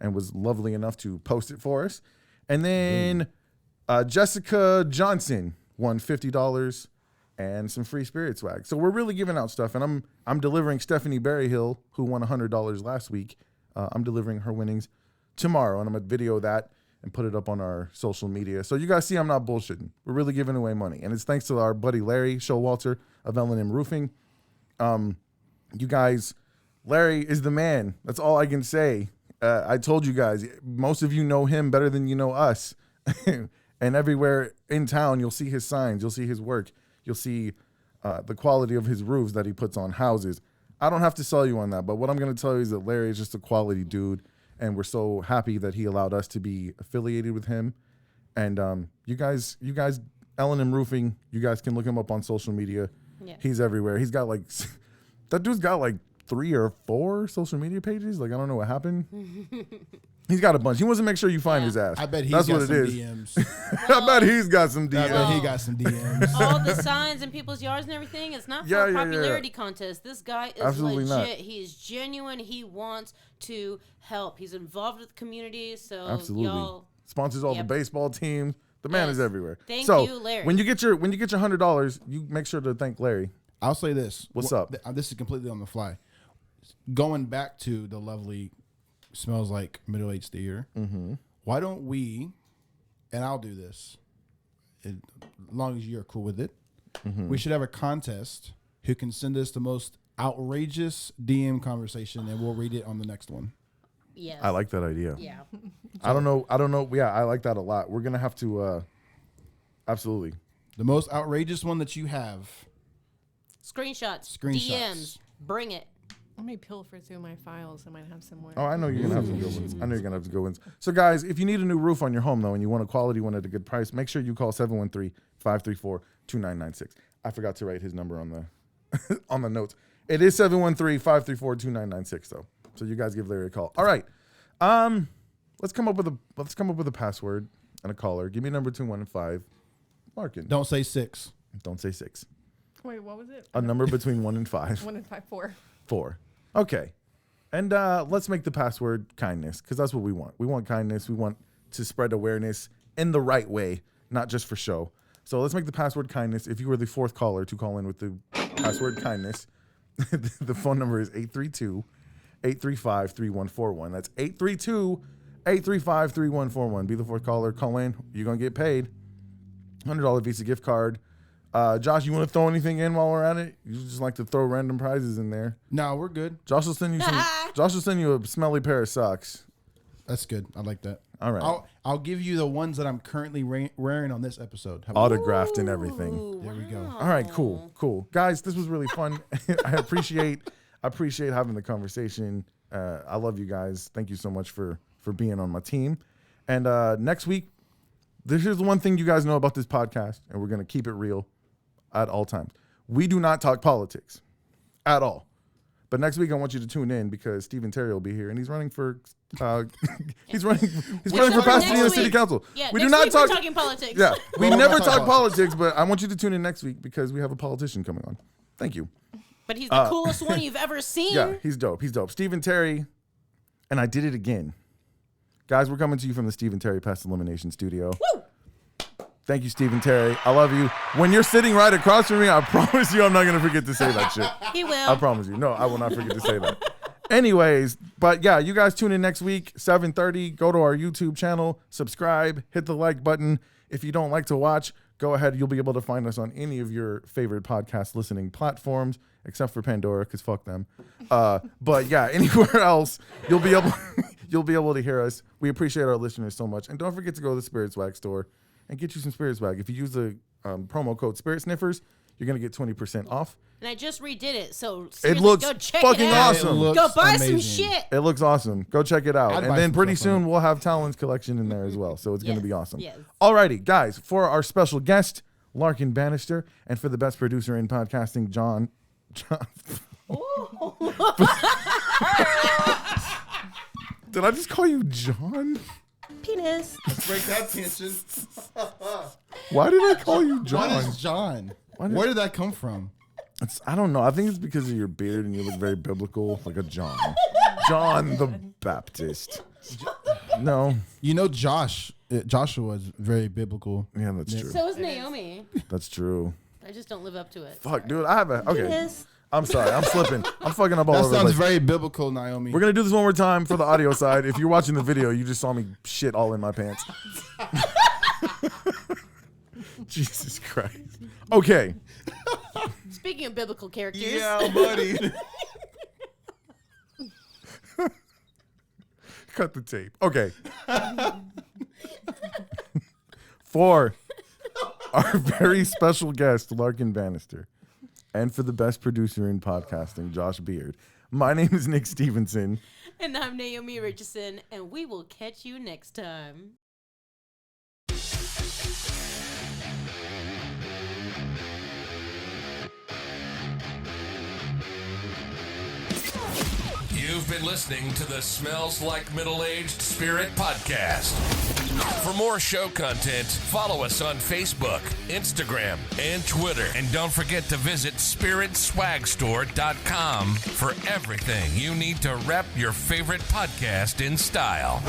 and was lovely enough to post it for us. And then Jessica Johnson won $50 and some free Spirit swag. So we're really giving out stuff, and I'm delivering Stephanie Berryhill, who won $100 last week. I'm delivering her winnings tomorrow, and I'm gonna video that and put it up on our social media. So you guys see I'm not bullshitting. We're really giving away money, and it's thanks to our buddy Larry Showalter of L&M Roofing. You guys, Larry is the man. That's all I can say. I told you guys, most of you know him better than you know us. And everywhere in town, you'll see his signs. You'll see his work. You'll see the quality of his roofs that he puts on houses. I don't have to sell you on that, but what I'm going to tell you is that Larry is just a quality dude, and we're so happy that he allowed us to be affiliated with him. And you guys, L&M Roofing, you guys can look him up on social media. Yeah. He's everywhere. He's got like, that dude's got like 3 or 4 social media pages. Like, I don't know what happened. He's got a bunch. He wants to make sure you find his ass. I bet he's That's got what some it is. DMs. I bet he's got some I DMs. bet he got some DMs. All the signs in people's yards and everything, it's not for Yeah, a yeah, yeah. popularity contest. This guy is Absolutely legit. not. He is genuine. He wants to help. He's involved with the community. So Absolutely. y'all, Sponsors all Yep. the baseball teams. The man Yes. is everywhere. Thank so you, Larry. when you get your $100, you make sure to thank Larry. I'll say this. What's up? This is completely on the fly. Going back to the lovely Smells Like Middle-Aged Theater, why don't we, and I'll do this, as long as you're cool with it, we should have a contest who can send us the most outrageous DM conversation, and we'll read it on the next one. yes. I like that idea. Yeah. I don't know. Yeah, I like that a lot. We're gonna have to. Absolutely. The most outrageous one that you have. Screenshots. Screenshots. DMs. Bring it. Let me pilfer through my files. I might have somewhere. Oh, I know you're gonna have some good ones. I know you're gonna have some good ones. So, guys, if you need a new roof on your home though, and you want a quality one at a good price, make sure you call 713-534-2996. I forgot to write his number on the on the notes. It is 713-534-2996 though. So you guys give Larry a call. All right. Let's come up with a password and a caller. Give me number 215. Larkin. Don't say 6. Don't say 6. Wait, what was it? A number between 1 and 5. 1 and 5, 4. 4. Okay. And let's make the password kindness, because that's what we want. We want kindness. We want to spread awareness in the right way, not just for show. So let's make the password kindness. If you were the 4th caller to call in with the password kindness, the phone number is 832-835-3141. That's 832-835-3141. Be the 4th caller. Call in. You're going to get paid. $100 Visa gift card. Josh, you want to throw anything in while we're at it? You just like to throw random prizes in there. No, we're good. Josh will send you a smelly pair of socks. That's good. I like that. All right. I'll give you the ones that I'm currently wearing on this episode. How about Autographed and everything. Ooh, There we go. wow. All right, cool. Guys, this was really fun. I appreciate having the conversation. I love you guys. Thank you so much for being on my team. And next week, here's the one thing you guys know about this podcast, and we're going to keep it real at all times. We do not talk politics at all. But next week I want you to tune in because Stephen Terry will be here, and he's running for he's running for Pasadena City Council. Yeah, we next do not week we're talk talking politics. Yeah, we Well, never we'll talk talk politics, but I want you to tune in next week because we have a politician coming on. Thank you. But he's the coolest one you've ever seen. Yeah, he's dope. Stephen Terry, and I did it again. Guys, we're coming to you from the Stephen Terry Pest Elimination Studio. Woo! Thank you, Stephen Terry. I love you. When you're sitting right across from me, I promise you I'm not going to forget to say that shit. He will. I promise you. No, I will not forget to say that. Anyways, but yeah, you guys tune in next week, 7:30. Go to our YouTube channel, subscribe, hit the like button. If you don't like to watch, go ahead. You'll be able to find us on any of your favorite podcast listening platforms, except for Pandora, because fuck them. But yeah, anywhere else, you'll be able to hear us. We appreciate our listeners so much. And don't forget to go to the Spirit Swag store and get you some Spirit Swag. If you use the promo code Spirit Sniffers, you're going to get 20% off. And I just redid it, so It seriously, looks go check fucking it out. awesome. It looks Go buy some amazing. shit. It looks awesome. Go check it out. I'd And buy then some pretty stuff from soon it. we'll have Tallen's collection in there as well. So it's going to be awesome. Yes. Alrighty, guys, for our special guest, Larkin Banister, and for the best producer in podcasting, John. Did I just call you John? Penis. Break that tension. Why did I call you What John? is John? Why did- Where did that come from? I don't know. I think it's because of your beard and you look very biblical, like a John. John the Baptist. No. You know, Joshua is very biblical. Yeah, that's true. So is Naomi. That's true. I just don't live up to it. Fuck, dude. I have a. Okay. Penis. I'm sorry. I'm slipping. I'm fucking up all That over the sounds place. very biblical, Naomi. We're going to do this one more time for the audio side. If you're watching the video, you just saw me shit all in my pants. Jesus Christ. Okay. Speaking of biblical characters. buddy. Cut the tape. Okay. For our very special guest, Larkin Banister, and for the best producer in podcasting, Josh Beard, my name is Nick Stevenson. And I'm Naomi Richardson, and we will catch you next time. You've been listening to the Smells Like Middle-Aged Spirit podcast. For more show content, follow us on Facebook, Instagram, and Twitter. And don't forget to visit spiritswagstore.com for everything you need to rep your favorite podcast in style.